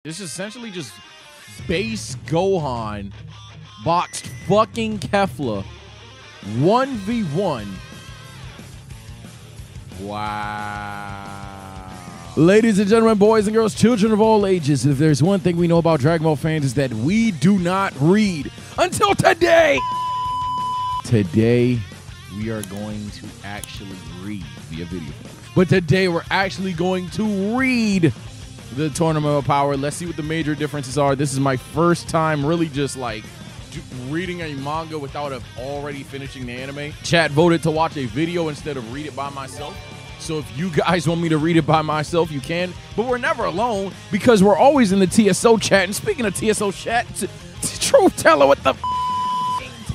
This is essentially just base Gohan boxed fucking Kefla 1v1. Wow. Ladies and gentlemen, boys and girls, children of all ages, if there's one thing we know about Dragon Ball fans is that we do not read until today. Today, we are going to actually read via video. But today, we're actually going to read the Tournament of Power. Let's see what the major differences are. This is my first time really just like reading a manga without already finishing the anime. Chat voted to watch a video instead of read it by myself. So if you guys want me to read it by myself, you can. But we're never alone because we're always in the TSO chat. And speaking of TSO chat, truth teller with the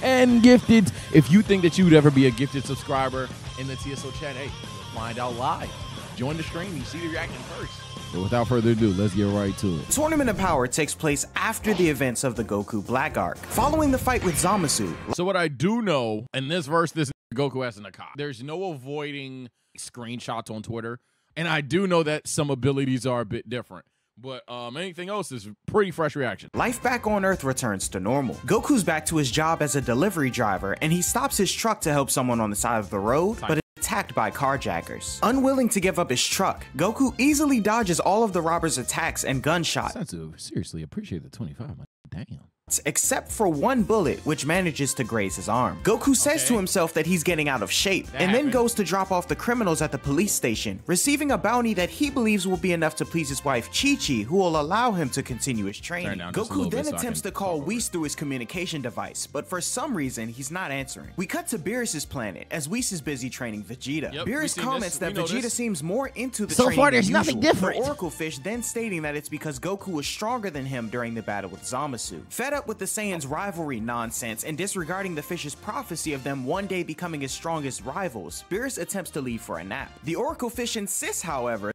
10 gifted. If you think that you would ever be a gifted subscriber in the TSO chat, hey, find out live. Join the stream. You see the reaction first. But without further ado, let's get right to it. Tournament of Power takes place after the events of the Goku Black Arc, following the fight with Zamasu. So what I do know, in this verse, this Goku has an Nakai. There's no avoiding screenshots on Twitter. And I do know that some abilities are a bit different. But anything else is pretty fresh reaction. Life back on Earth returns to normal. Goku's back to his job as a delivery driver, and he stops his truck to help someone on the side of the road, but attacked by carjackers. Unwilling to give up his truck, Goku easily dodges all of the robbers' attacks and gunshots. Senzu, seriously, appreciate the 25. Damn. Except for one bullet, which manages to graze his arm. Goku says to himself that he's getting out of shape, and then goes to drop off the criminals at the police station, receiving a bounty that he believes will be enough to please his wife Chi-Chi, who will allow him to continue his training. Goku then attempts to call Whis through his communication device, but for some reason, he's not answering. We cut to Beerus' planet, as Whis is busy training Vegeta. Beerus comments that Vegeta seems more into the training there's than nothing usual, different. the Oracle Fish then stating that it's because Goku was stronger than him during the battle with Zamasu. Fed up with the Saiyans' rivalry nonsense and disregarding the fish's prophecy of them one day becoming his strongest rivals, Beerus attempts to leave for a nap. The Oracle Fish insists, however,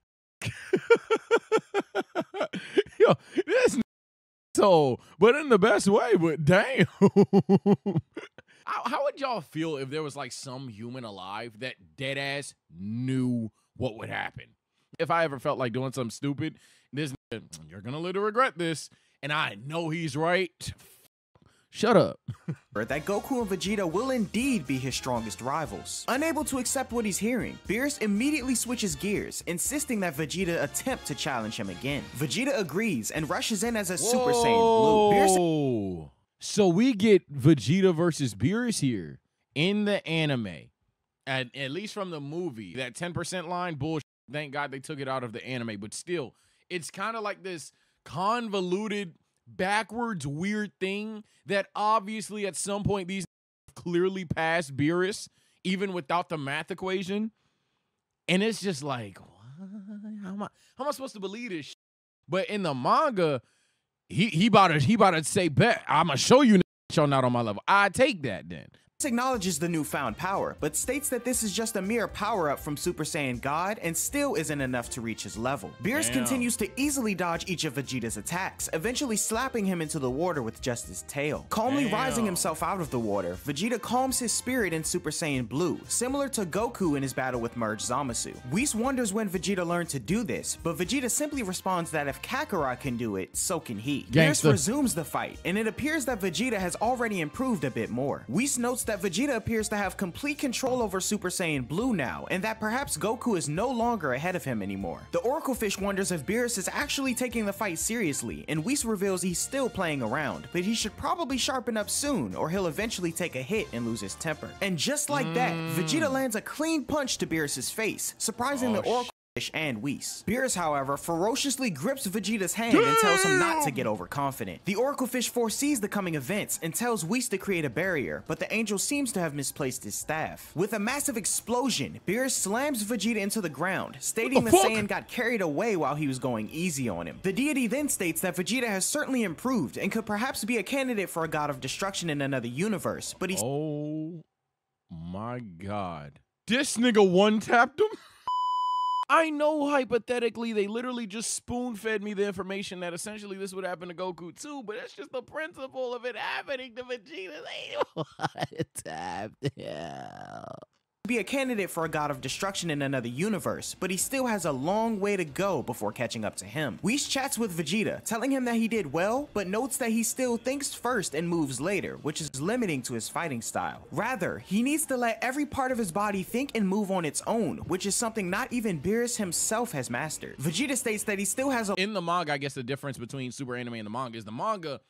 yo, this so, but in the best way, but damn. How would y'all feel if there was like some human alive that dead ass knew what would happen? If I ever felt like doing something stupid, you're gonna live to regret this, and I know he's right. Shut up. that Goku and Vegeta will indeed be his strongest rivals. Unable to accept what he's hearing, Beerus immediately switches gears, insisting that Vegeta attempt to challenge him again. Vegeta agrees and rushes in as a Super Saiyan Blue. Beerus so we get Vegeta versus Beerus here in the anime, at least from the movie. That 10% line, bullshit. Thank God they took it out of the anime, but still, it's kind of like this convoluted, backwards weird thing that obviously at some point these clearly passed Beerus even without the math equation, and it's just like, what? How am I supposed to believe this shit? But in the manga, he about to say, bet I'm gonna show you y'all not on my level. I take that then. Acknowledges the newfound power, but states that this is just a mere power-up from Super Saiyan God and still isn't enough to reach his level. Beerus continues to easily dodge each of Vegeta's attacks, eventually slapping him into the water with just his tail. Calmly rising himself out of the water, Vegeta calms his spirit in Super Saiyan Blue, similar to Goku in his battle with Merged Zamasu. Whis wonders when Vegeta learned to do this, but Vegeta simply responds that if Kakarot can do it, so can he. Beerus resumes the fight, and it appears that Vegeta has already improved a bit more. Whis notes that Vegeta appears to have complete control over Super Saiyan Blue now, and that perhaps Goku is no longer ahead of him anymore. The Oracle Fish wonders if Beerus is actually taking the fight seriously, and Whis reveals he's still playing around, but he should probably sharpen up soon, or he'll eventually take a hit and lose his temper. And just like that, Vegeta lands a clean punch to Beerus' face, surprising the Oracle Fish and Whis. Beerus, however, ferociously grips Vegeta's hand and tells him not to get overconfident. The Oracle Fish foresees the coming events and tells Whis to create a barrier, but the angel seems to have misplaced his staff. With a massive explosion, Beerus slams Vegeta into the ground, stating the Saiyan got carried away while he was going easy on him. The deity then states that Vegeta has certainly improved and could perhaps be a candidate for a god of destruction in another universe, but he's— oh my God. This nigga one-tapped him? I know hypothetically they literally just spoon-fed me the information that essentially this would happen to Goku too, but it's just the principle of it happening to Vegeta. They tapped him. be a candidate for a god of destruction in another universe, but he still has a long way to go before catching up to him. Whis chats with Vegeta, telling him that he did well, but notes that he still thinks first and moves later, which is limiting to his fighting style. Rather, he needs to let every part of his body think and move on its own, which is something not even Beerus himself has mastered. Vegeta states that he still has a— In the manga, I guess the difference between Super Anime and the manga is the manga,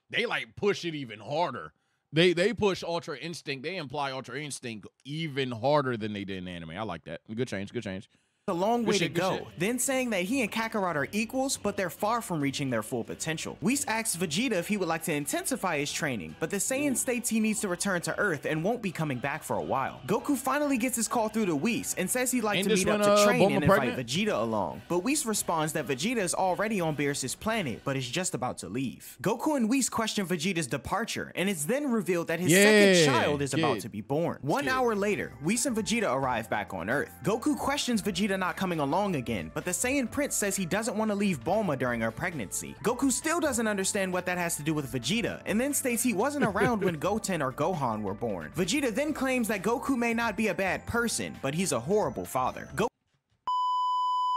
they like push it even harder. They push Ultra Instinct. They imply Ultra Instinct even harder than they did in anime. I like that. Good change. Good change. A long way to go, then saying that he and Kakarot are equals, but they're far from reaching their full potential. Whis asks Vegeta if he would like to intensify his training, but the Saiyan states he needs to return to Earth and won't be coming back for a while. Goku finally gets his call through to Whis and says he'd like to meet up to train and invite Vegeta along, but Whis responds that Vegeta is already on Beerus' planet, but is just about to leave. Goku and Whis question Vegeta's departure, and it's then revealed that his second child is about to be born. 1 hour later, Whis and Vegeta arrive back on Earth. Goku questions Vegeta not coming along again, but the Saiyan Prince says he doesn't want to leave Bulma during her pregnancy. Goku still doesn't understand what that has to do with Vegeta, and then states he wasn't around when Goten or Gohan were born. Vegeta then claims that Goku may not be a bad person, but he's a horrible father.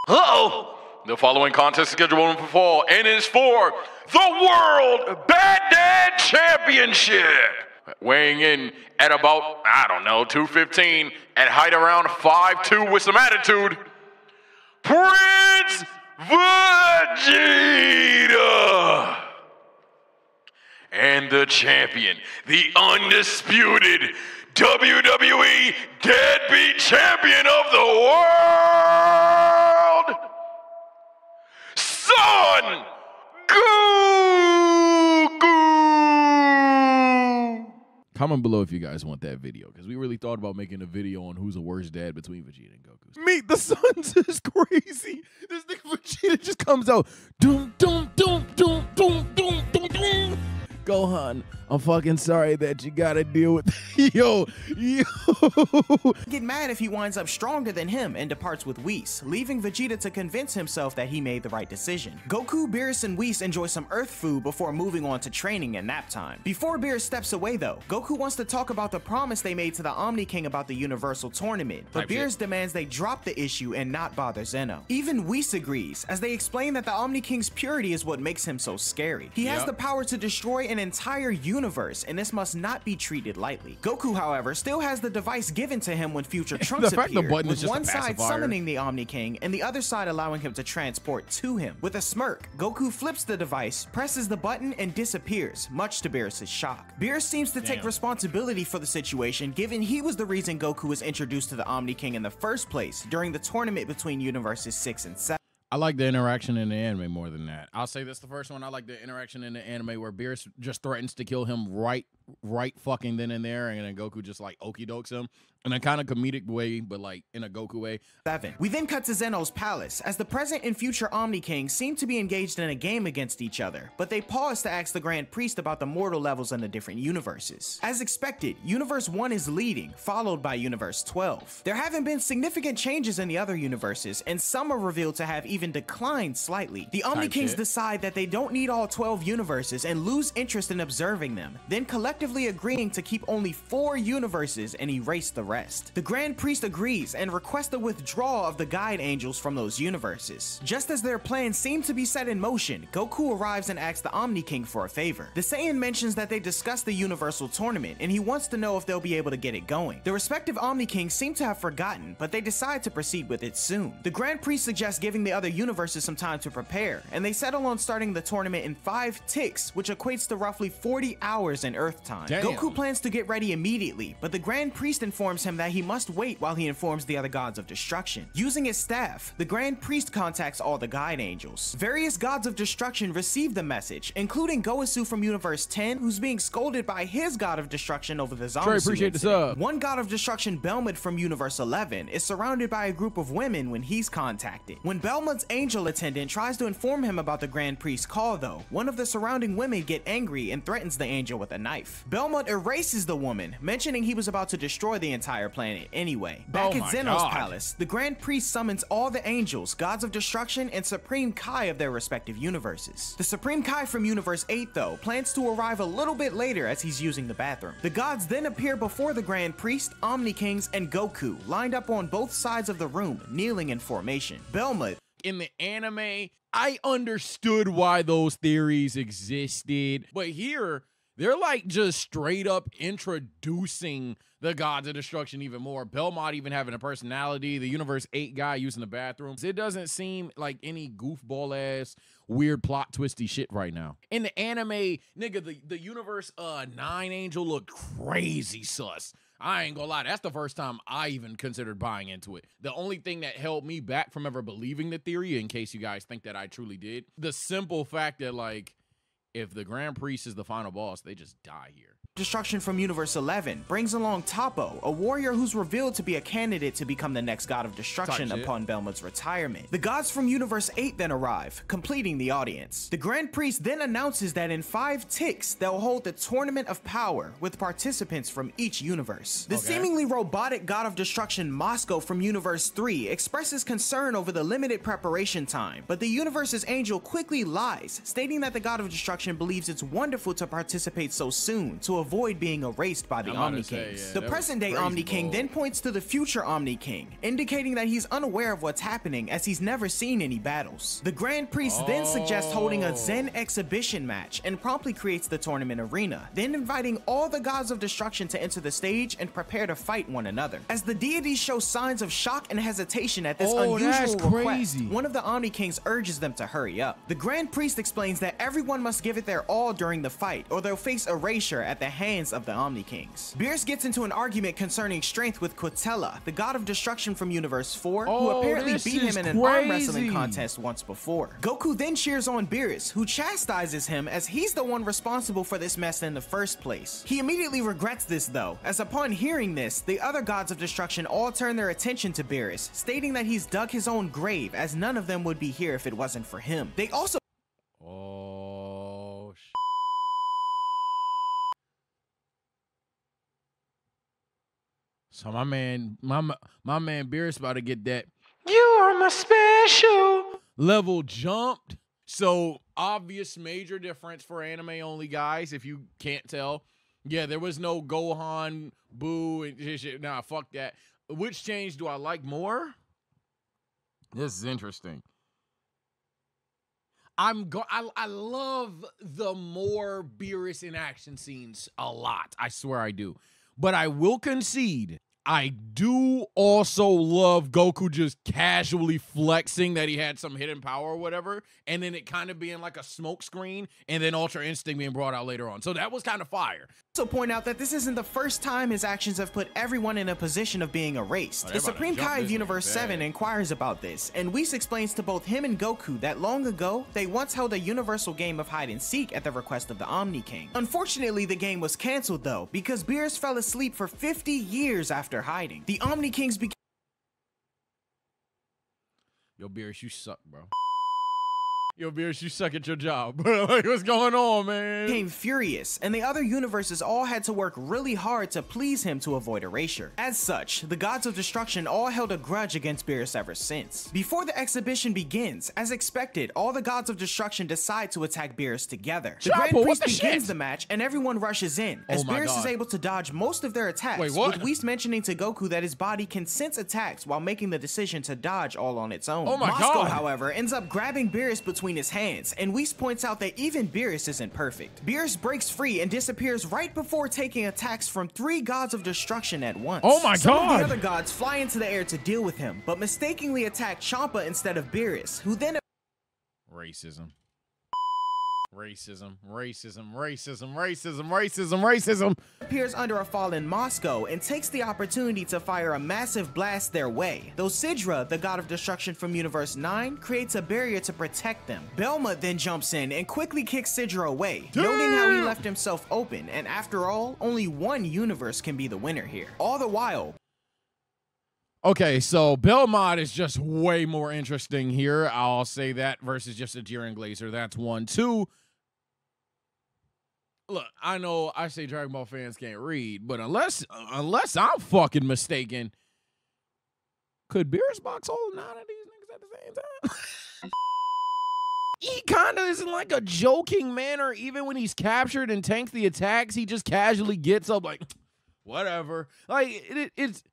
The following contest is scheduled for fall and is for the World Bad Dad Championship. Weighing in at about, I don't know, 215, at height around 5'2" with some attitude, Prince Vegeta! And the champion, the undisputed WWE Deadbeat Champion of the World, Son Goku! Comment below if you guys want that video, because we really thought about making a video on who's the worst dad between Vegeta and Goku. Meet the Sons is crazy. This nigga Vegeta just comes out. Doom, doom, doom, doom, doom, doom, doom, doom. Gohan, I'm fucking sorry that you gotta deal with yo. Get mad if he winds up stronger than him and departs with Whis, leaving Vegeta to convince himself that he made the right decision. Goku, Beerus, and Whis enjoy some Earth food before moving on to training and nap time. Before Beerus steps away though, Goku wants to talk about the promise they made to the Omni King about the Universal Tournament, but Beerus demands they drop the issue and not bother Zeno. Even Whis agrees, as they explain that the Omni King's purity is what makes him so scary. He has the power to destroy an entire universe, and this must not be treated lightly. Goku, however, still has the device given to him when future Trunks appeared, with one side summoning the Omni King and the other side allowing him to transport to him. With a smirk, Goku flips the device, presses the button, and disappears, much to Beerus' shock. Beerus seems to take responsibility for the situation, given he was the reason Goku was introduced to the Omni King in the first place during the tournament between Universes 6 and 7. I like the interaction in the anime more than that. I'll say this the first one. I like the interaction in the anime where Beerus just threatens to kill him right fucking then and there, and then Goku just like okie dokes him in a kind of comedic way, but like in a Goku way. 7. We then cut to Zeno's palace, as the present and future Omni Kings seem to be engaged in a game against each other, but they pause to ask the Grand Priest about the mortal levels in the different universes. As expected, Universe 1 is leading, followed by Universe 12. There haven't been significant changes in the other universes, and some are revealed to have even declined slightly. The Omni Kings decide that they don't need all 12 universes and lose interest in observing them, then collectively agreeing to keep only 4 universes and erase the rest. The Grand Priest agrees and requests the withdrawal of the Guide Angels from those universes. Just as their plans seem to be set in motion, Goku arrives and asks the Omni King for a favor. The Saiyan mentions that they discussed the Universal Tournament, and he wants to know if they'll be able to get it going. The respective Omni Kings seem to have forgotten, but they decide to proceed with it soon. The Grand Priest suggests giving the other universes some time to prepare, and they settle on starting the tournament in 5 ticks, which equates to roughly 40 hours in Earth time. Goku plans to get ready immediately, but the Grand Priest informs him that he must wait while he informs the other gods of destruction. Using his staff, the Grand Priest contacts all the Guide Angels. Various gods of destruction receive the message, including Goasu from Universe 10, who's being scolded by his god of destruction over the Zamasu incident. One god of destruction, Belmont from Universe 11, is surrounded by a group of women when he's contacted. When Belmont Belmont's angel attendant tries to inform him about the Grand Priest's call though. One of the surrounding women get angry and threatens the angel with a knife. Belmont erases the woman, mentioning he was about to destroy the entire planet anyway. Back at Zeno's palace, the Grand Priest summons all the angels, gods of destruction, and Supreme Kai of their respective universes. The Supreme Kai from Universe 8 though plans to arrive a little bit later as he's using the bathroom. The gods then appear before the Grand Priest, Omni Kings, and Goku, lined up on both sides of the room, kneeling in formation. Belmont. In the anime, I understood why those theories existed, but here, they're like just straight up introducing the gods of destruction even more. Belmont even having a personality, the Universe 8 guy using the bathrooms. It doesn't seem like any goofball ass weird plot twisty shit right now. In the anime, nigga, the Universe 9 angel looked crazy sus. I ain't gonna lie, that's the first time I even considered buying into it. The only thing that held me back from ever believing the theory, in case you guys think that I truly did, the simple fact that, like, if the Grand Priest is the final boss, they just die here. Destruction from Universe 11 brings along Toppo, a warrior who's revealed to be a candidate to become the next god of destruction upon Belmont's retirement. The gods from Universe 8 then arrive, completing the audience. The Grand Priest then announces that in 5 ticks, they'll hold the Tournament of Power with participants from each universe. The seemingly robotic god of destruction Moscow from Universe 3 expresses concern over the limited preparation time, but the universe's angel quickly lies, stating that the god of destruction believes it's wonderful to participate so soon to avoid being erased by the Omni Kings. The present-day Omni King then points to the future Omni King, indicating that he's unaware of what's happening as he's never seen any battles. The Grand Priest then suggests holding a Zen exhibition match and promptly creates the tournament arena, then inviting all the gods of destruction to enter the stage and prepare to fight one another. As the deities show signs of shock and hesitation at this unusual request, one of the Omni Kings urges them to hurry up. The Grand Priest explains that everyone must give it their all during the fight, or they'll face erasure at the hands of the Omni Kings. Beerus gets into an argument concerning strength with Quintella, the god of destruction from Universe 4, who apparently beat him in an arm wrestling contest once before. Goku then cheers on Beerus, who chastises him as he's the one responsible for this mess in the first place. He immediately regrets this though, as upon hearing this, the other gods of destruction all turn their attention to Beerus, stating that he's dug his own grave as none of them would be here if it wasn't for him. They also So my man Beerus about to get that "you are my special" level jumped. So obvious major difference for anime only guys, if you can't tell. Yeah, there was no Gohan, Boo, and shit. Nah, fuck that. Which change do I like more? This is interesting. I love the more Beerus in action scenes a lot. I swear I do. But I will concede, I do also love Goku just casually flexing that he had some hidden power or whatever, and then it kind of being like a smoke screen, and then Ultra Instinct being brought out later on. So that was kind of fire. Also point out that this isn't the first time his actions have put everyone in a position of being erased. The Supreme Kai of Universe 7 inquires about this, and Whis explains to both him and Goku that long ago, they once held a universal game of hide and seek at the request of the Omni King. Unfortunately, the game was cancelled though, because Beerus fell asleep for 50 years after hiding. The Omni Kings became— Yo, Beerus, you suck, bro. Yo, Beerus, you suck at your job. Like, what's going on, man? Became furious, and the other universes all had to work really hard to please him to avoid erasure. As such, the gods of destruction all held a grudge against Beerus ever since. Before the exhibition begins, as expected, all the gods of destruction decide to attack Beerus together. The Grand Priest begins the match, and everyone rushes in, as Beerus is able to dodge most of their attacks, with Whis mentioning to Goku that his body can sense attacks while making the decision to dodge all on its own. Moscow, however, ends up grabbing Beerus between his hands, and Whis points out that even Beerus isn't perfect. Beerus breaks free and disappears right before taking attacks from 3 gods of destruction at once. Some of the other gods fly into the air to deal with him, but mistakenly attack Champa instead of Beerus, who then— Racism. Racism, racism, racism, racism, racism, racism. Appears under a fallen Moscow and takes the opportunity to fire a massive blast their way. Though Sidra, the god of destruction from Universe 9, creates a barrier to protect them. Belmont then jumps in and quickly kicks Sidra away, noting how he left himself open, and after all, only one universe can be the winner here. All the while, Okay, so Belmont is just way more interesting here. I'll say that versus just a Jiren Glacier. That's 1. 2. Look, I know I say Dragon Ball fans can't read, but unless I'm fucking mistaken, could Beerus box hold 9 of these niggas at the same time? He kind of is in like a joking manner. Even when he's captured and tanks the attacks, he just casually gets up like, whatever. Like, it's...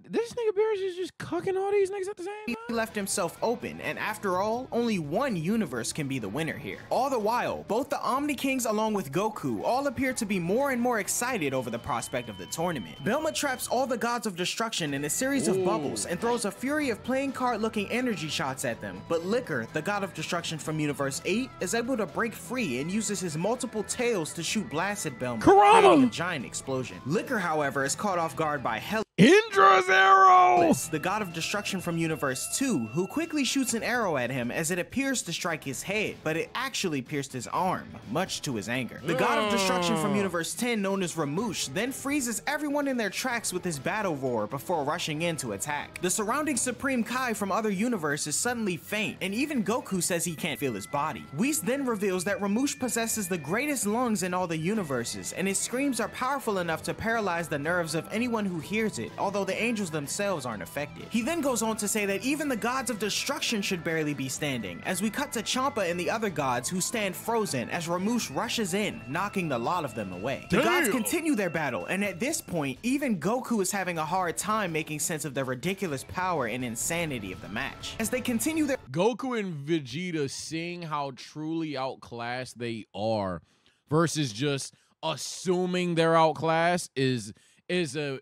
This nigga Beerus is just cucking all these niggas at the same time. He left himself open, and after all, only one universe can be the winner here. All the while, both the Omni Kings along with Goku all appear to be more and more excited over the prospect of the tournament. Bulma traps all the gods of destruction in a series of bubbles and throws a fury of playing card looking energy shots at them, but Liquor, the god of destruction from Universe 8, is able to break free and uses his multiple tails to shoot blasts at Bulma, creating a giant explosion. Liquor, however, is caught off guard by Indra's arrow! The god of destruction from Universe 2, who quickly shoots an arrow at him as it appears to strike his head, but it actually pierced his arm, much to his anger. The god of destruction from Universe 10, known as Ramush, then freezes everyone in their tracks with his battle roar before rushing in to attack. The surrounding Supreme Kai from other universes suddenly faint, and even Goku says he can't feel his body. Whis then reveals that Ramush possesses the greatest lungs in all the universes, and his screams are powerful enough to paralyze the nerves of anyone who hears it, although the angels themselves aren't affected. He then goes on to say that even the gods of destruction should barely be standing, as we cut to Champa and the other gods who stand frozen as Ramush rushes in, knocking the lot of them away. The gods continue their battle, and at this point, even Goku is having a hard time making sense of the ridiculous power and insanity of the match. As they continue their Goku and Vegeta seeing how truly outclassed they are versus just assuming they're outclassed is a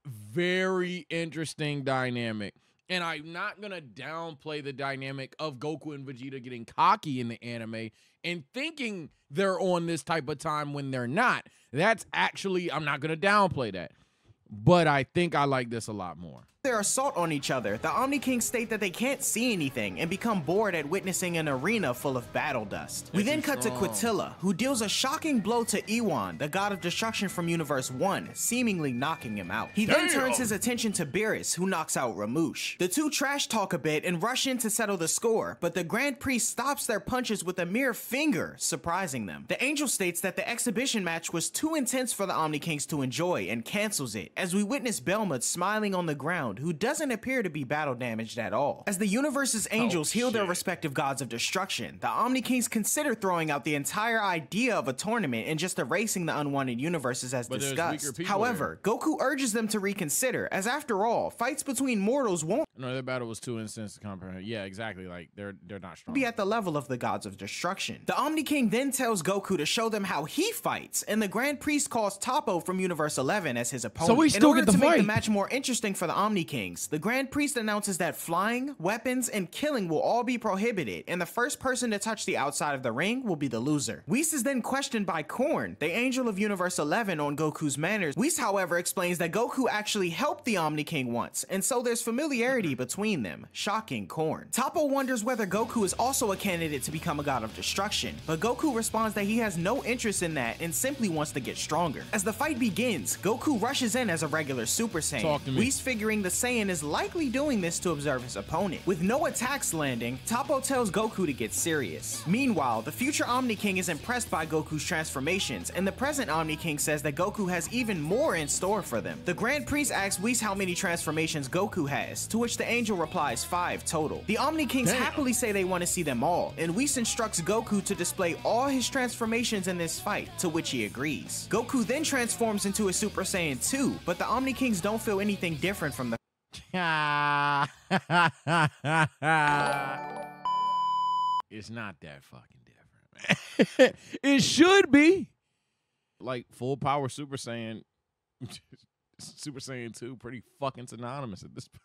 very interesting dynamic. And I'm not gonna downplay the dynamic of Goku and Vegeta getting cocky in the anime and thinking they're on this type of time when they're not. That's actually, I'm not gonna downplay that, but I think I like this a lot more. Their assault on each other, the Omni Kings state that they can't see anything and become bored at witnessing an arena full of battle dust. We then cut to Quintilla, who deals a shocking blow to Ewan, the god of destruction from Universe 1, seemingly knocking him out. He then turns his attention to Beerus, who knocks out Ramush. The two trash talk a bit and rush in to settle the score, but the Grand Priest stops their punches with a mere finger, surprising them. The Angel states that the exhibition match was too intense for the Omni Kings to enjoy and cancels it, as we witness Belmont smiling on the ground, who doesn't appear to be battle damaged at all. As the universe's angels heal their respective gods of destruction, the Omni Kings consider throwing out the entire idea of a tournament and just erasing the unwanted universes as discussed. However, Goku urges them to reconsider, as after all, fights between mortals won't No, their battle was too intense to comprehend. Yeah, exactly. Like they're not strong. Be at the level of the gods of destruction. The Omni King then tells Goku to show them how he fights, and the Grand Priest calls Toppo from Universe 11 as his opponent. So we still get the fight. In order to make the match more interesting for the Omni Kings, the Grand Priest announces that flying, weapons, and killing will all be prohibited, and the first person to touch the outside of the ring will be the loser. Whis is then questioned by Korn, the Angel of Universe 11, on Goku's manners. Whis, however, explains that Goku actually helped the Omni King once, and so there's familiarity between them, shocking Korn. Toppo wonders whether Goku is also a candidate to become a god of destruction, but Goku responds that he has no interest in that and simply wants to get stronger. As the fight begins, Goku rushes in as a regular Super Saiyan, Whis figuring the Saiyan is likely doing this to observe his opponent. With no attacks landing, Toppo tells Goku to get serious. Meanwhile, the future Omni King is impressed by Goku's transformations, and the present Omni King says that Goku has even more in store for them. The Grand Priest asks Whis how many transformations Goku has, to which the Angel replies 5 total. The Omni Kings happily say they want to see them all, and Whis instructs Goku to display all his transformations in this fight, to which he agrees. Goku then transforms into a Super Saiyan 2, but the Omni Kings don't feel anything different from the It's not that fucking different, man. It should be. Like full power Super Saiyan, Super Saiyan 2, pretty fucking synonymous at this point.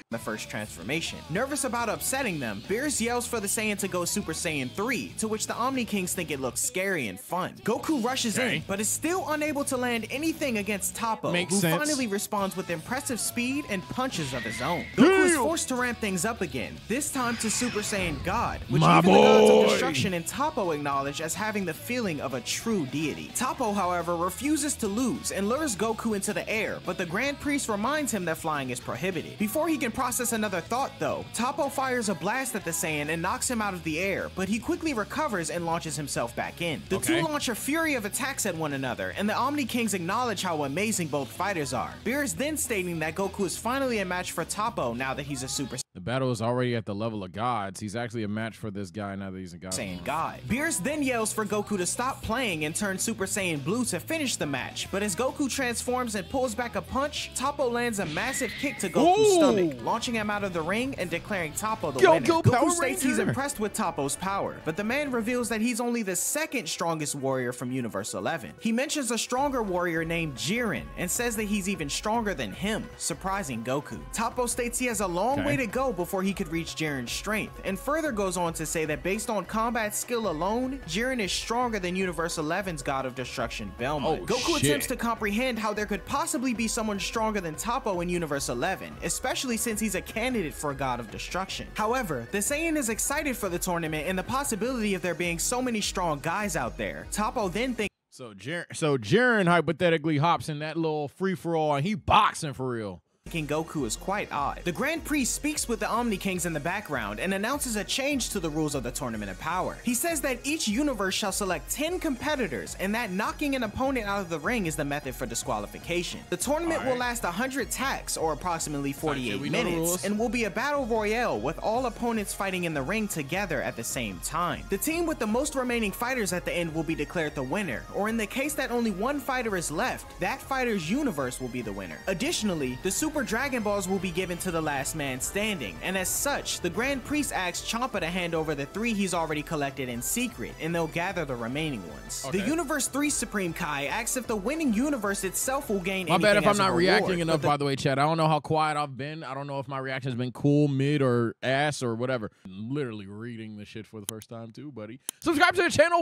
the first transformation. Nervous about upsetting them, Beerus yells for the Saiyan to go Super Saiyan 3, to which the Omni Kings think it looks scary and fun. Goku rushes in, but is still unable to land anything against Toppo, who finally responds with impressive speed and punches of his own. Goku is forced to ramp things up again, this time to Super Saiyan God, which even the gods of destruction and Toppo acknowledge as having the feeling of a true deity. Toppo, however, refuses to lose and lures Goku into the air, but the Grand Priest reminds him that flying is prohibited. Before he can process another thought though, Toppo fires a blast at the Saiyan and knocks him out of the air, but he quickly recovers and launches himself back in. The two launch a fury of attacks at one another, and the Omni Kings acknowledge how amazing both fighters are. Beerus then stating that Goku is finally a match for Toppo now that he's a Super The battle is already at the level of gods. He's actually a match for this guy now that he's a god. Saiyan God. Beerus then yells for Goku to stop playing and turn Super Saiyan Blue to finish the match, but as Goku transforms and pulls back a punch, Toppo lands a massive kick to Goku's stomach, launching him out of the ring and declaring Toppo the winner. Goku states he's impressed with Toppo's power, but the man reveals that he's only the second strongest warrior from Universe 11. He mentions a stronger warrior named Jiren and says that he's even stronger than him, surprising Goku. Toppo states he has a long way to go before he could reach Jiren's strength, and further goes on to say that based on combat skill alone, Jiren is stronger than Universe 11's God of Destruction, Belmont. Goku attempts to comprehend how there could possibly be someone stronger than Toppo in Universe 11, especially since he's a candidate for God of Destruction. However, the Saiyan is excited for the tournament and the possibility of there being so many strong guys out there. Toppo then thinks Jiren hypothetically hops in that little free-for-all and he boxing for real. Goku is quite odd. The Grand Priest speaks with the Omni Kings in the background and announces a change to the rules of the Tournament of Power. He says that each universe shall select 10 competitors and that knocking an opponent out of the ring is the method for disqualification. The tournament will last 100 tacks, or approximately 48 minutes, and will be a battle royale with all opponents fighting in the ring together at the same time. The team with the most remaining fighters at the end will be declared the winner, or in the case that only one fighter is left, that fighter's universe will be the winner. Additionally, the Super Dragon Balls will be given to the last man standing, and as such, the Grand Priest asks Champa to hand over the 3 he's already collected in secret, and they'll gather the remaining ones. The Universe 3 Supreme Kai asks if the winning universe itself will gain anything. My bad if I'm not reacting enough, by the way, chat. I don't know how quiet I've been. I don't know if my reaction has been cool, mid, or ass, or whatever. I'm literally reading the shit for the first time, too, buddy. Subscribe to the channel,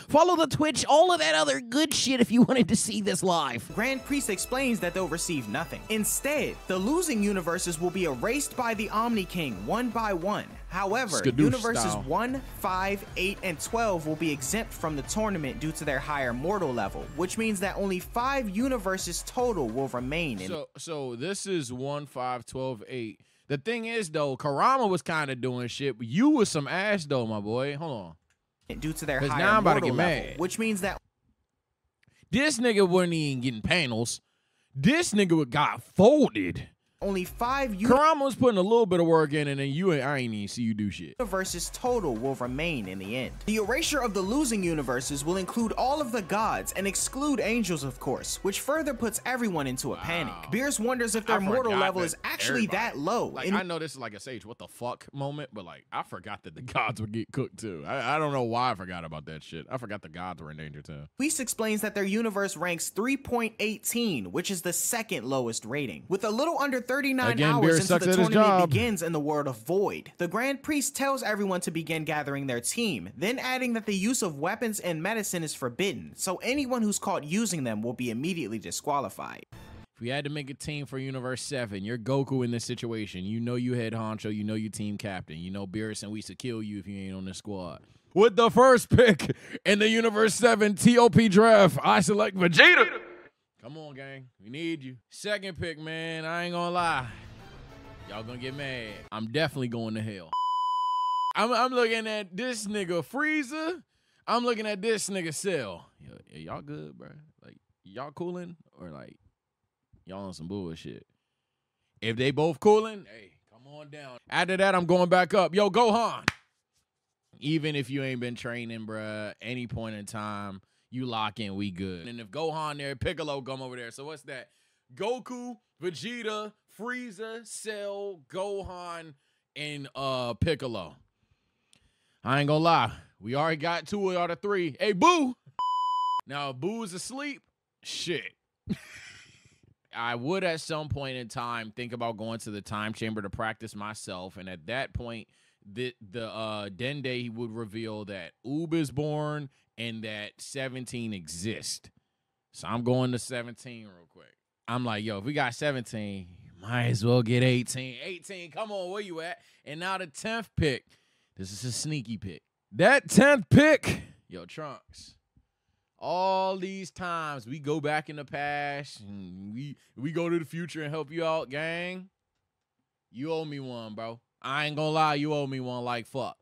follow the Twitch, all of that other good shit if you wanted to see this live. Grand Priest explains that they'll receive nothing. Instead, the losing universes will be erased by the Omni King one by one. However, universes 1, 5, 8, and 12 will be exempt from the tournament due to their higher mortal level, which means that only 5 universes total will remain in. So this is 1, 5, 12, 8. The thing is, though, Kurama was kind of doing shit, but you was some ass, though, my boy. Hold on. Due to their higher mortal level, which means that this nigga wasn't even getting panels. This nigga got folded. Only 5 Kurama was putting a little bit of work in, and then I ain't even see you do shit. Universes total will remain in the end. The erasure of the losing universes will include all of the gods and exclude angels, of course, which further puts everyone into a panic. Beerus wonders if their mortal level is actually that low. Like, I know this is like a Sage what the fuck moment, but like I forgot that the gods would get cooked too. I don't know why I forgot about that shit. I forgot the gods were in danger too. Whis explains that their universe ranks 3.18, which is the second lowest rating. With a little under 39 hours into the tournament begins in the world of Void. The Grand Priest tells everyone to begin gathering their team, then adding that the use of weapons and medicine is forbidden, so anyone who's caught using them will be immediately disqualified. If we had to make a team for Universe 7, you're Goku in this situation. You know you head honcho, you know you team captain. You know Beerus and Whis to kill you if you ain't on this squad. With the first pick in the Universe 7 TOP draft, I select Vegeta. Come on, gang. We need you. Second pick, man. I ain't gonna lie. Y'all gonna get mad. I'm definitely going to hell. I'm looking at this nigga Frieza. I'm looking at this nigga Cell. Y'all good, bro? Like, y'all cooling? Or, like, y'all on some bullshit? If they both cooling, hey, come on down. After that, I'm going back up. Yo, Gohan. Even if you ain't been training, bruh, any point in time, you lock in, we good. And if Gohan there, Piccolo come over there. So what's that? Goku, Vegeta, Frieza, Cell, Gohan, and Piccolo. I ain't gonna lie. We already got 2 out of 3. Hey, Boo! Now, if Boo is asleep, shit. I would at some point in time think about going to the time chamber to practice myself, and at that point, the Dende would reveal that Oob is born and that 17 exists. So I'm going to 17 real quick. I'm like, yo, if we got 17, might as well get 18. 18, come on, where you at? And now the 10th pick. This is a sneaky pick. That 10th pick, yo, Trunks. All these times we go back in the past and we go to the future and help you out, gang. You owe me one, bro. I ain't gonna lie, you owe me one like fuck.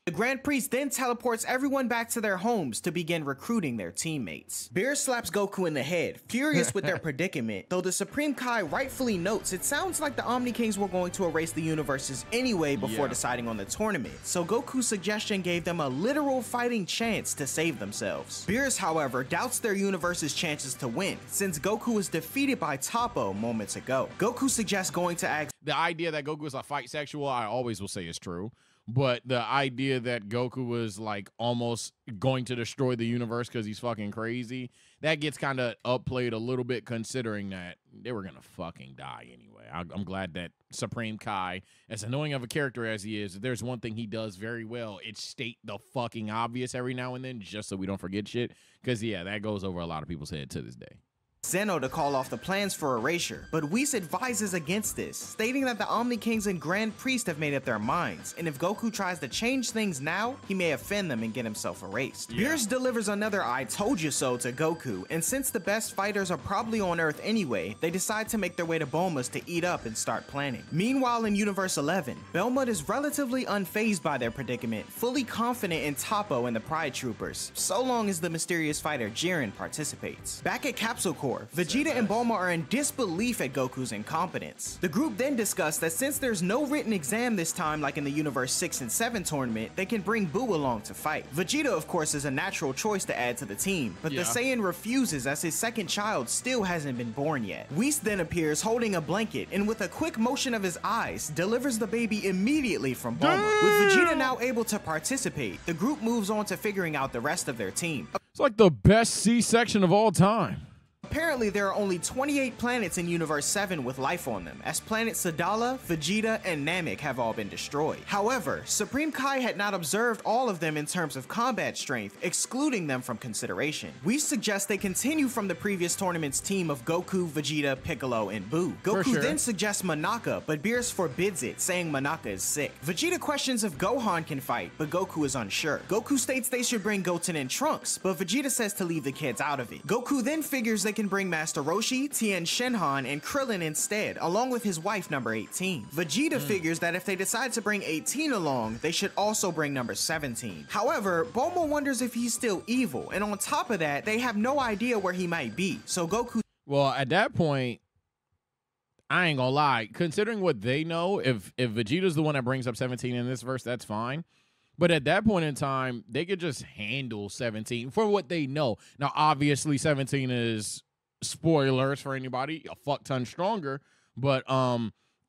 The Grand Priest then teleports everyone back to their homes to begin recruiting their teammates. Beerus slaps Goku in the head, furious with their predicament, though the Supreme Kai rightfully notes it sounds like the Omni Kings were going to erase the universes anyway before deciding on the tournament, so Goku's suggestion gave them a literal fighting chance to save themselves. Beerus, however, doubts their universe's chances to win, since Goku was defeated by Toppo moments ago. Goku suggests going to ask the idea that Goku is a fight sexual, I always will say is true. But the idea that Goku was like almost going to destroy the universe because he's fucking crazy, that gets kind of upplayed a little bit considering that they were going to fucking die anyway. I'm glad that Supreme Kai, as annoying of a character as he is, there's one thing he does very well. It's state the fucking obvious every now and then just so we don't forget shit. Because, yeah, that goes over a lot of people's head to this day. Zeno to call off the plans for erasure, but Whis advises against this, stating that the Omni Kings and Grand Priest have made up their minds, and if Goku tries to change things now, he may offend them and get himself erased. Beerus delivers another I told you so to Goku, and since the best fighters are probably on Earth anyway, they decide to make their way to Bulma's to eat up and start planning. Meanwhile in Universe 11, Belmont is relatively unfazed by their predicament, fully confident in Toppo and the Pride Troopers, so long as the mysterious fighter Jiren participates. Back at Capsule Corp, Vegeta and Bulma are in disbelief at Goku's incompetence. The group then discussed that since there's no written exam this time like in the Universe 6 and 7 tournament, they can bring Buu along to fight. Vegeta, of course, is a natural choice to add to the team, but the Saiyan refuses as his second child still hasn't been born yet. Whis then appears holding a blanket and with a quick motion of his eyes, delivers the baby immediately from Bulma. With Vegeta now able to participate, the group moves on to figuring out the rest of their team. It's like the best C-section of all time. Apparently, there are only 28 planets in Universe 7 with life on them, as planets Sadala, Vegeta, and Namek have all been destroyed. However, Supreme Kai had not observed all of them in terms of combat strength, excluding them from consideration. We suggest they continue from the previous tournament's team of Goku, Vegeta, Piccolo, and Buu. Goku then suggests Monaka, but Beerus forbids it, saying Monaka is sick. Vegeta questions if Gohan can fight, but Goku is unsure. Goku states they should bring Goten and Trunks, but Vegeta says to leave the kids out of it. Goku then figures they can bring Master Roshi, Tien Shinhan, and Krillin instead, along with his wife number 18. Vegeta figures that if they decide to bring 18 along, they should also bring number 17. However, Bulma wonders if he's still evil, and on top of that, they have no idea where he might be, so Goku... Well, at that point, I ain't gonna lie, considering what they know, if Vegeta's the one that brings up 17 in this verse, that's fine. But at that point in time, they could just handle 17 for what they know. Now, obviously, 17 is, spoilers for anybody, a fuck ton stronger. But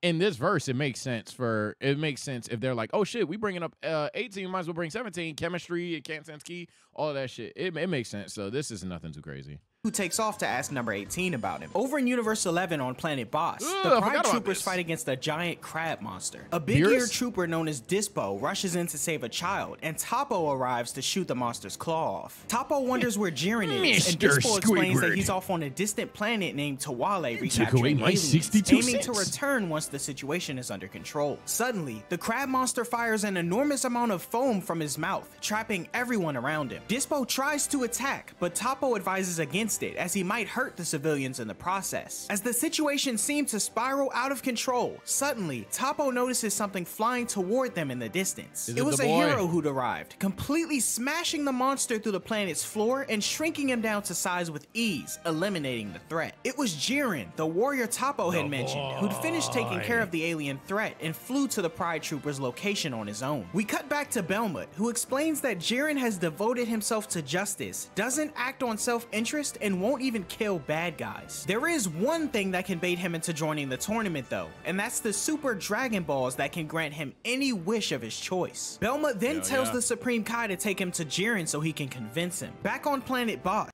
in this verse, it makes sense if they're like, oh shit, we bringing up 18, might as well bring 17. Chemistry, it can't sense key, all of that shit. It makes sense. So this is nothing too crazy. Who takes off to ask number 18 about him. Over in Universe 11 on Planet Boss, the Pride Troopers fight against a giant crab monster. A big-eared trooper known as Dispo rushes in to save a child, and Toppo arrives to shoot the monster's claw off. Toppo wonders where Jiren is, and Dispo explains that he's off on a distant planet named Tawale recapturing aliens, aiming to return once the situation is under control. Suddenly, the crab monster fires an enormous amount of foam from his mouth, trapping everyone around him. Dispo tries to attack, but Toppo advises against it, as he might hurt the civilians in the process. As the situation seemed to spiral out of control, suddenly, Toppo notices something flying toward them in the distance. It was a hero who'd arrived, completely smashing the monster through the planet's floor and shrinking him down to size with ease, eliminating the threat. It was Jiren, the warrior Toppo had mentioned, who'd finished taking care of the alien threat and flew to the Pride Troopers' location on his own. We cut back to Belmont, who explains that Jiren has devoted himself to justice, doesn't act on self-interest, and won't even kill bad guys. There is one thing that can bait him into joining the tournament though, and that's the Super Dragon Balls that can grant him any wish of his choice. Belma then tells the Supreme Kai to take him to Jiren so he can convince him. Back on planet Boss,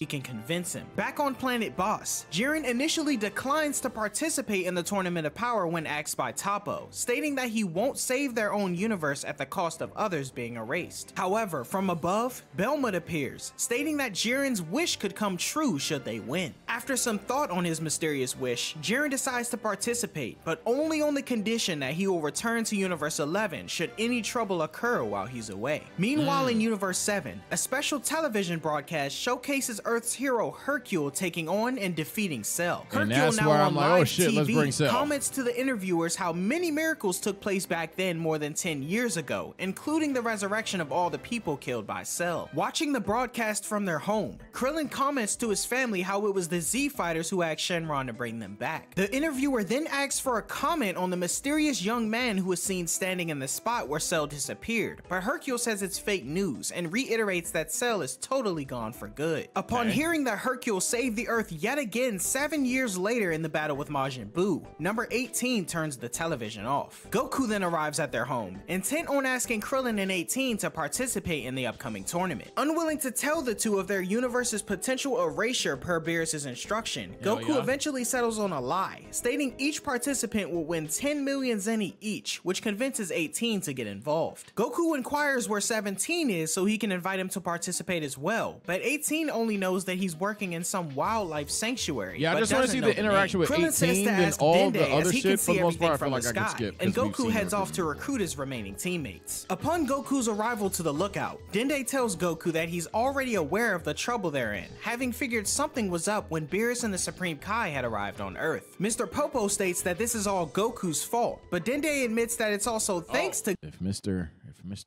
Jiren initially declines to participate in the Tournament of Power when asked by Toppo, stating that he won't save their own universe at the cost of others being erased. However, from above, Belmont appears, stating that Jiren's wish could come true should they win. After some thought on his mysterious wish, Jiren decides to participate, but only on the condition that he will return to Universe 11 should any trouble occur while he's away. Meanwhile, in Universe 7, a special television broadcast showcases Earth's hero Hercule taking on and defeating Cell. And Hercule, that's now where on I'm like, live oh shit, TV, let's bring Cell. comments to the interviewers how many miracles took place back then more than 10 years ago, including the resurrection of all the people killed by Cell. Watching the broadcast from their home, Krillin comments to his family how it was the Z Fighters who asked Shenron to bring them back. The interviewer then asks for a comment on the mysterious young man who was seen standing in the spot where Cell disappeared, but Hercule says it's fake news and reiterates that Cell is totally gone for good. Upon hearing that Hercule saved the Earth yet again 7 years later in the battle with Majin Buu, number 18 turns the television off. Goku then arrives at their home, intent on asking Krillin and 18 to participate in the upcoming tournament. Unwilling to tell the two of their universe's potential erasure per Beerus' instruction, Goku eventually settles on a lie, stating each participant will win 10 million zeni each, which convinces 18 to get involved. Goku inquires where 17 is so he can invite him to participate as well, but 18 only knows that he's working in some wildlife sanctuary. Yeah, I just want to see the interaction with 18 and all the other shit. For the most part, I feel like I can skip. And Goku heads off to recruit his remaining teammates. Upon Goku's arrival to the lookout, Dende tells Goku that he's already aware of the trouble they're in, having figured something was up when Beerus and the Supreme Kai had arrived on Earth. Mr. Popo states that this is all Goku's fault, but Dende admits that it's also thanks to— If Mr.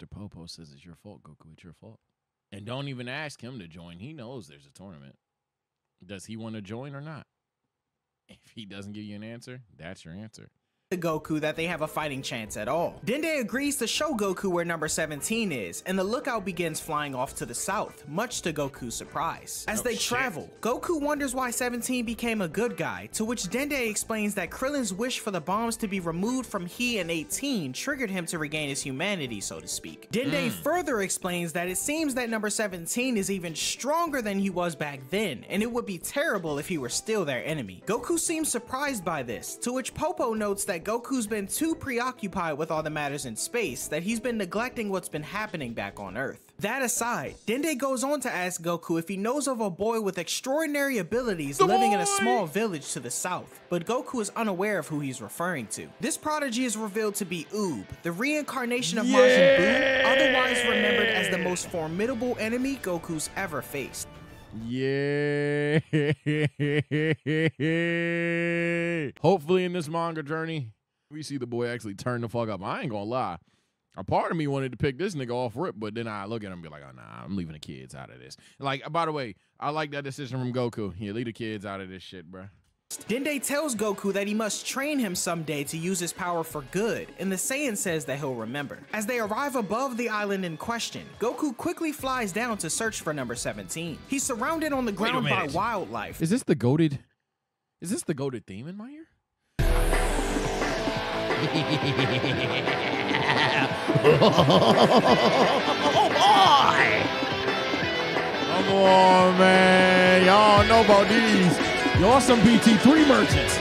Popo says it's your fault, Goku, it's your fault. And don't even ask him to join. He knows there's a tournament. Does he want to join or not? If he doesn't give you an answer, that's your answer. Goku that they have a fighting chance at all. Dende agrees to show Goku where number 17 is, and the lookout begins flying off to the south, much to Goku's surprise. As they travel, Goku wonders why 17 became a good guy, to which Dende explains that Krillin's wish for the bombs to be removed from he and 18 triggered him to regain his humanity, so to speak. Dende further explains that it seems that number 17 is even stronger than he was back then, and it would be terrible if he were still their enemy. Goku seems surprised by this, to which Popo notes that Goku's been too preoccupied with all the matters in space that he's been neglecting what's been happening back on Earth. That aside, Dende goes on to ask Goku if he knows of a boy with extraordinary abilities living in a small village to the south, but Goku is unaware of who he's referring to. This prodigy is revealed to be Oob, the reincarnation of Majin Buu, otherwise remembered as the most formidable enemy Goku's ever faced. Yeah. Hopefully in this manga journey, we see the boy actually turn the fuck up. I ain't gonna lie. A part of me wanted to pick this nigga off rip, but then I look at him and be like, oh, nah, I'm leaving the kids out of this. Like, by the way, I like that decision from Goku. Yeah, leave the kids out of this shit, bruh. Dende tells Goku that he must train him someday to use his power for good, and the Saiyan says that he'll remember. As they arrive above the island in question, Goku quickly flies down to search for number 17. He's surrounded on the ground by wildlife. Is this the goated theme in my ear? Oh boy! Come on, man. Y'all know about these. Y'all some BT3 merchants.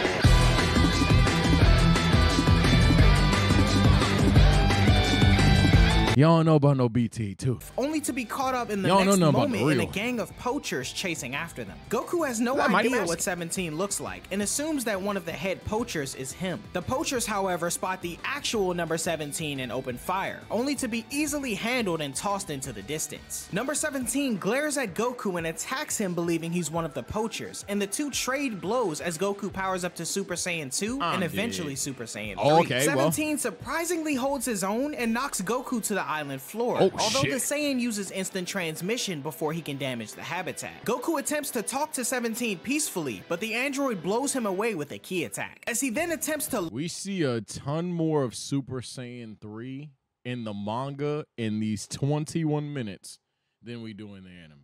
Y'all don't know about no BT2. Only to be caught up in the next moment in a gang of poachers chasing after them. Goku has no idea what 17 looks like and assumes that one of the head poachers is him. The poachers, however, spot the actual number 17 and open fire, only to be easily handled and tossed into the distance. Number 17 glares at Goku and attacks him, believing he's one of the poachers, and the two trade blows as Goku powers up to Super Saiyan 2 and eventually Super Saiyan 3. Okay, 17 surprisingly holds his own and knocks Goku to the island floor, although the Saiyan uses instant transmission before he can damage the habitat. Goku attempts to talk to 17 peacefully, but the android blows him away with a key attack. As he then attempts to— We see a ton more of Super Saiyan 3 in the manga in these 21 minutes than we do in the anime.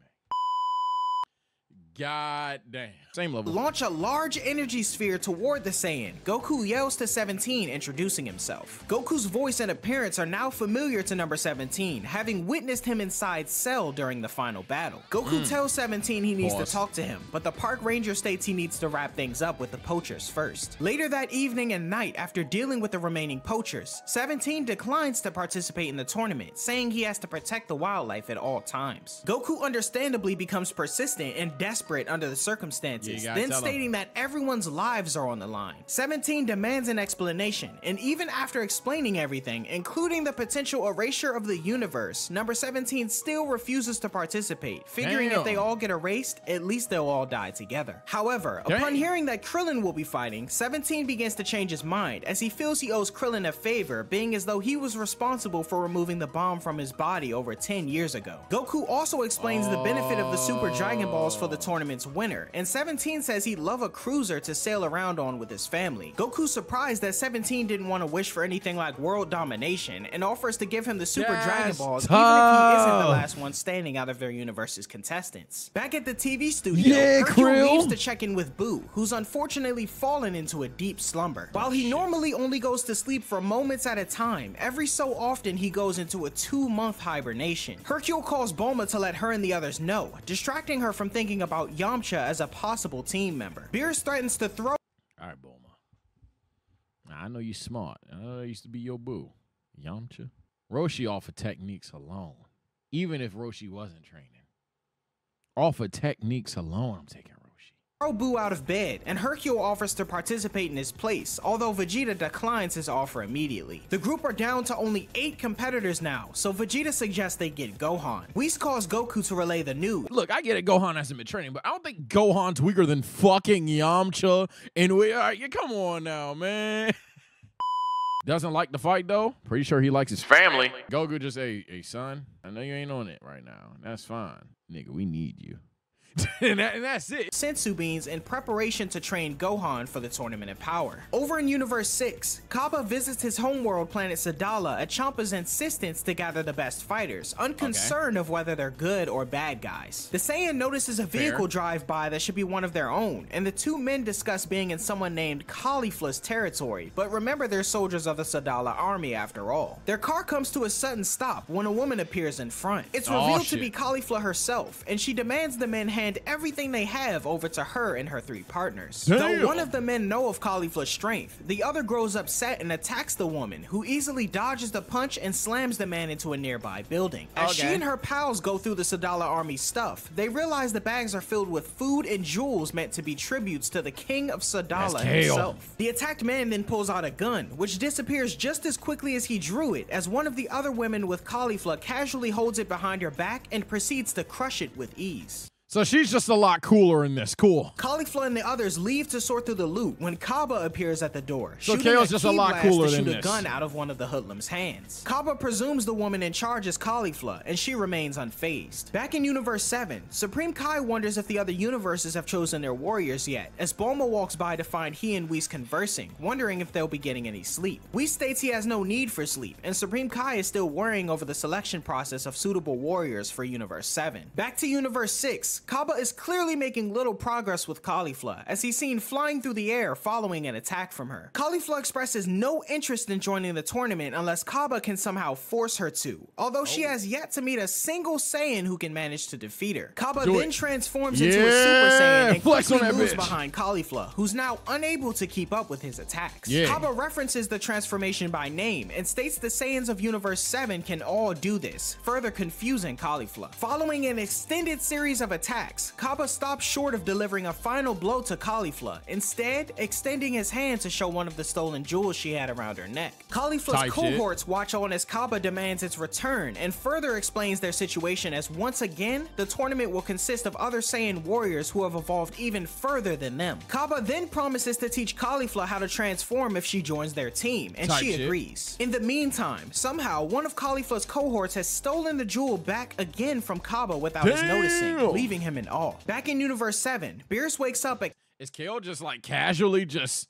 God damn. Same level. Launch a large energy sphere toward the Saiyan. Goku yells to 17, introducing himself. Goku's voice and appearance are now familiar to number 17, having witnessed him inside Cell during the final battle. Goku tells 17 he needs to talk to him, but the park ranger states he needs to wrap things up with the poachers first. Later that evening and night, after dealing with the remaining poachers, 17 declines to participate in the tournament, saying he has to protect the wildlife at all times. Goku understandably becomes persistent and desperate under the circumstances, then stating that everyone's lives are on the line. 17 demands an explanation, and even after explaining everything, including the potential erasure of the universe, number 17 still refuses to participate, figuring if they all get erased, at least they'll all die together. However, upon hearing that Krillin will be fighting, 17 begins to change his mind, as he feels he owes Krillin a favor, being as though he was responsible for removing the bomb from his body over 10 years ago. Goku also explains the benefit of the Super Dragon Balls for the tournament's winner, and 17 says he'd love a cruiser to sail around on with his family. Goku's surprised that 17 didn't want to wish for anything like world domination, and offers to give him the Super Dragon Balls even if he isn't the last one standing out of their universe's contestants. Back at the TV studio, Hercule leaves to check in with Boo, who's unfortunately fallen into a deep slumber. While he normally only goes to sleep for moments at a time, every so often he goes into a 2-month hibernation. Hercule calls Bulma to let her and the others know, distracting her from thinking about Yamcha as a possible team member. Beerus threatens to throw— Alright, Bulma. I know you smart. I know I used to be your boo. Yamcha. Roshi off of techniques alone. Even if Roshi wasn't training. Off of techniques alone, I'm taking Roshi. Throw Boo out of bed, and Hercule offers to participate in his place, although Vegeta declines his offer immediately. The group are down to only 8 competitors now, so Vegeta suggests they get Gohan. Whis calls Goku to relay the news. Look, I get it, Gohan hasn't been training, but I don't think Gohan's weaker than fucking Yamcha. And come on now, man. Doesn't like the fight, though. Pretty sure he likes his family. Goku just, hey, son, I know you ain't on it right now. That's fine. Nigga, we need you. and that's it. Senzu beans in preparation to train Gohan for the tournament of power. Over in Universe 6, Kappa visits his homeworld planet Sadala at Champa's insistence to gather the best fighters, unconcerned of whether they're good or bad guys. The Saiyan notices a vehicle drive by that should be one of their own, and the two men discuss being in someone named Caulifla's territory, but remember they're soldiers of the Sadala army after all. Their car comes to a sudden stop when a woman appears in front. It's revealed to be Caulifla herself, and she demands the men hand everything they have over to her and her 3 partners. Though one of the men know of Caulifla's strength, the other grows upset and attacks the woman, who easily dodges the punch and slams the man into a nearby building. As she and her pals go through the Sadala army stuff, they realize the bags are filled with food and jewels meant to be tributes to the king of Sadala himself. The attacked man then pulls out a gun, which disappears just as quickly as he drew it, as one of the other women with Caulifla casually holds it behind her back and proceeds to crush it with ease. So she's just a lot cooler in this. Cool. Caulifla and the others leave to sort through the loot when Kaba appears at the door, so KO's just a lot cooler than this. Shoot a gun out of one of the hoodlums' hands. Kaba presumes the woman in charge is Caulifla, and she remains unfazed. Back in Universe 7, Supreme Kai wonders if the other universes have chosen their warriors yet, as Bulma walks by to find he and Whis conversing, wondering if they'll be getting any sleep. Whis states he has no need for sleep, and Supreme Kai is still worrying over the selection process of suitable warriors for Universe 7. Back to Universe 6, Kaba is clearly making little progress with Caulifla, as he's seen flying through the air following an attack from her. Caulifla expresses no interest in joining the tournament unless Kaba can somehow force her to, although she has yet to meet a single Saiyan who can manage to defeat her. Kaba then transforms into a Super Saiyan and quickly moves behind Caulifla, who's now unable to keep up with his attacks. Kaba references the transformation by name and states the Saiyans of Universe 7 can all do this, further confusing Caulifla. Following an extended series of attacks, Kaba stops short of delivering a final blow to Caulifla, instead extending his hand to show one of the stolen jewels she had around her neck. Caulifla's cohorts watch on as Kaba demands its return and further explains their situation, as once again, the tournament will consist of other Saiyan warriors who have evolved even further than them. Kaba then promises to teach Caulifla how to transform if she joins their team, and she agrees. In the meantime, somehow one of Caulifla's cohorts has stolen the jewel back again from Kaba without his noticing, leaving him in awe. Back in Universe 7, Beerus wakes up at— Is KO just like casually just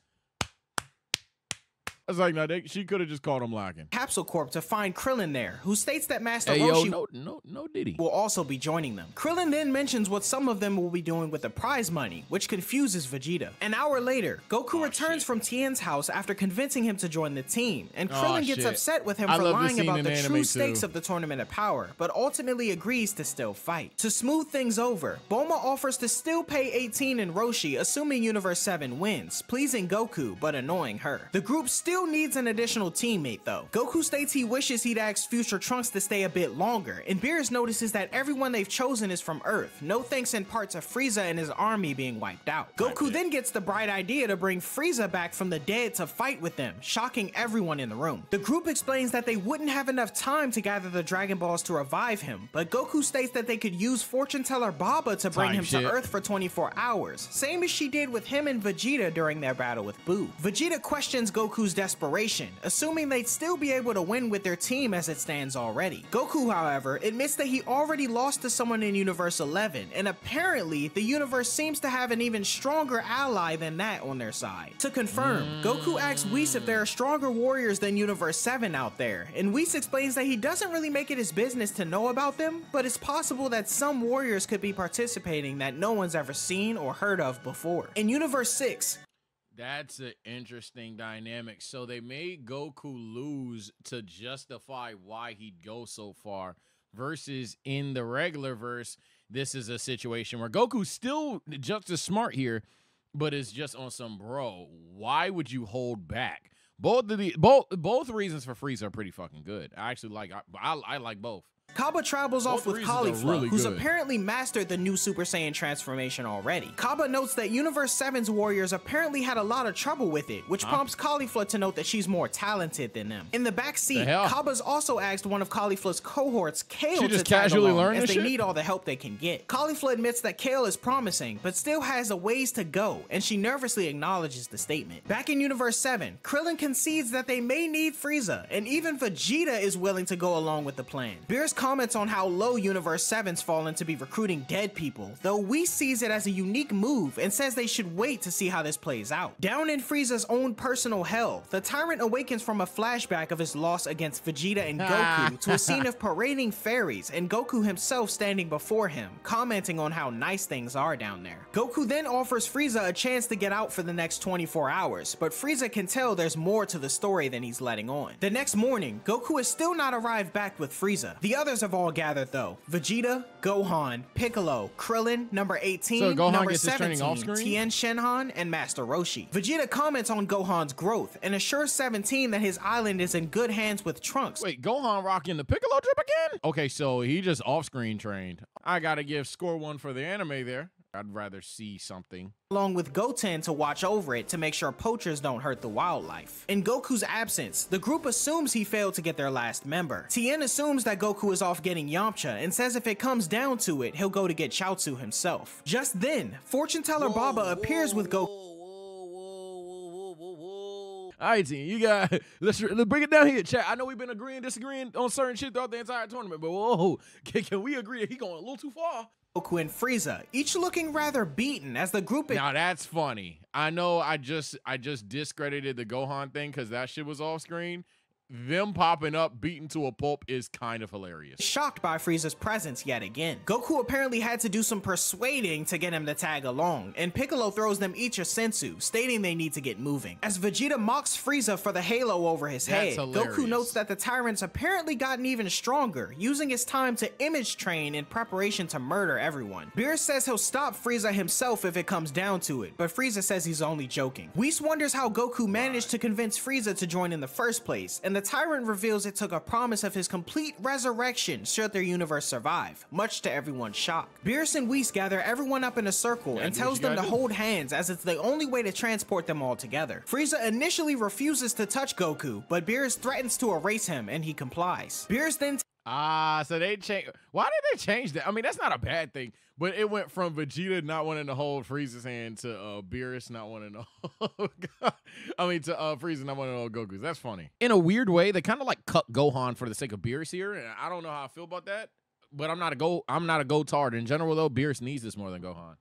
I was like, no, she could have just called him lacking. Capsule Corp to find Krillin there, who states that Master Hey, Roshi no Diddy will also be joining them. Krillin then mentions what some of them will be doing with the prize money, which confuses Vegeta. An hour later, Goku returns from Tien's house after convincing him to join the team, and Krillin gets upset with him for lying about the true stakes of the Tournament of Power, but ultimately agrees to still fight. To smooth things over, Bulma offers to still pay 18 and Roshi, assuming Universe 7 wins, pleasing Goku but annoying her. The group still needs an additional teammate though. Goku states he wishes he'd asked Future Trunks to stay a bit longer, and Beerus notices that everyone they've chosen is from Earth, no thanks in part to Frieza and his army being wiped out. Goku then gets the bright idea to bring Frieza back from the dead to fight with them, shocking everyone in the room. The group explains that they wouldn't have enough time to gather the Dragon Balls to revive him, but Goku states that they could use fortune teller Baba to bring him to Earth for 24 hours, same as she did with him and Vegeta during their battle with Buu. Vegeta questions Goku's desperation, assuming they'd still be able to win with their team as it stands already. Goku, however, admits that he already lost to someone in Universe 11, and apparently the universe seems to have an even stronger ally than that on their side. To confirm, Goku asks Whis if there are stronger warriors than Universe 7 out there, and Whis explains that he doesn't really make it his business to know about them, but it's possible that some warriors could be participating that no one's ever seen or heard of before. In Universe 6, that's an interesting dynamic. So they made Goku lose to justify why he'd go so far, versus in the regular verse, this is a situation where Goku's still just as smart here, but is just on some bro. Why would you hold back? Both reasons for Frieza are pretty fucking good. I actually like I like both. Kaba travels off with Caulifla, who's apparently mastered the new Super Saiyan transformation already. Kaba notes that Universe 7's warriors apparently had a lot of trouble with it, which prompts Caulifla to note that she's more talented than them. In the back seat, Kaba's also asked one of Caulifla's cohorts, Kale, to tag along as they need all the help they can get. Caulifla admits that Kale is promising, but still has a ways to go, and she nervously acknowledges the statement. Back in Universe 7, Krillin concedes that they may need Frieza, and even Vegeta is willing to go along with the plan. Beerus comments on how low Universe 7's fallen to be recruiting dead people, though Whis sees it as a unique move and says they should wait to see how this plays out. Down in Frieza's own personal hell, the Tyrant awakens from a flashback of his loss against Vegeta and Goku to a scene of parading fairies and Goku himself standing before him, commenting on how nice things are down there. Goku then offers Frieza a chance to get out for the next 24 hours, but Frieza can tell there's more to the story than he's letting on. The next morning, Goku has still not arrived back with Frieza. The others have all gathered though. Vegeta, Gohan, Piccolo, Krillin, number 18, number 17, Tien Shinhan, and Master Roshi. Vegeta comments on Gohan's growth and assures 17 that his island is in good hands with Trunks. Wait, Gohan rocking the Piccolo trip again? Okay, so he just off-screen trained. I gotta give score 1 for the anime there. I'd rather see something. Along with Goten to watch over it to make sure poachers don't hurt the wildlife. In Goku's absence, the group assumes he failed to get their last member. Tien assumes that Goku is off getting Yamcha and says if it comes down to it, he'll go to get Chaozu himself. Just then, fortune teller Baba appears with Goku. All right, team, you got, let's bring it down here, chat. I know we've been agreeing, disagreeing on certain shit throughout the entire tournament, but whoa, can we agree that he going a little too far? Goku and Frieza, each looking rather beaten as the group. Now that's funny. I know I just discredited the Gohan thing because that shit was off screen. Them popping up, beaten to a pulp is kind of hilarious. Shocked by Frieza's presence yet again. Goku apparently had to do some persuading to get him to tag along, and Piccolo throws them each a sensu, stating they need to get moving. As Vegeta mocks Frieza for the halo over his head, Goku notes that the Tyrant's apparently gotten even stronger, using his time to image train in preparation to murder everyone. Beerus says he'll stop Frieza himself if it comes down to it, but Frieza says he's only joking. Whis wonders how Goku managed to convince Frieza to join in the first place, and the Tyrant reveals it took a promise of his complete resurrection should their universe survive, much to everyone's shock. Beerus and Whis gather everyone up in a circle and tells them to hold hands as it's the only way to transport them all together. Frieza initially refuses to touch Goku, but Beerus threatens to erase him and he complies. Beerus then so they changed. Why did they change that? I mean, that's not a bad thing, but it went from Vegeta not wanting to hold Frieza's hand to Beerus not wanting to hold, to Frieza not wanting to hold Goku's. That's funny. In a weird way, they kind of like cut Gohan for the sake of Beerus here, and I don't know how I feel about that, but I'm not a Gotard. In general, though, Beerus needs this more than Gohan.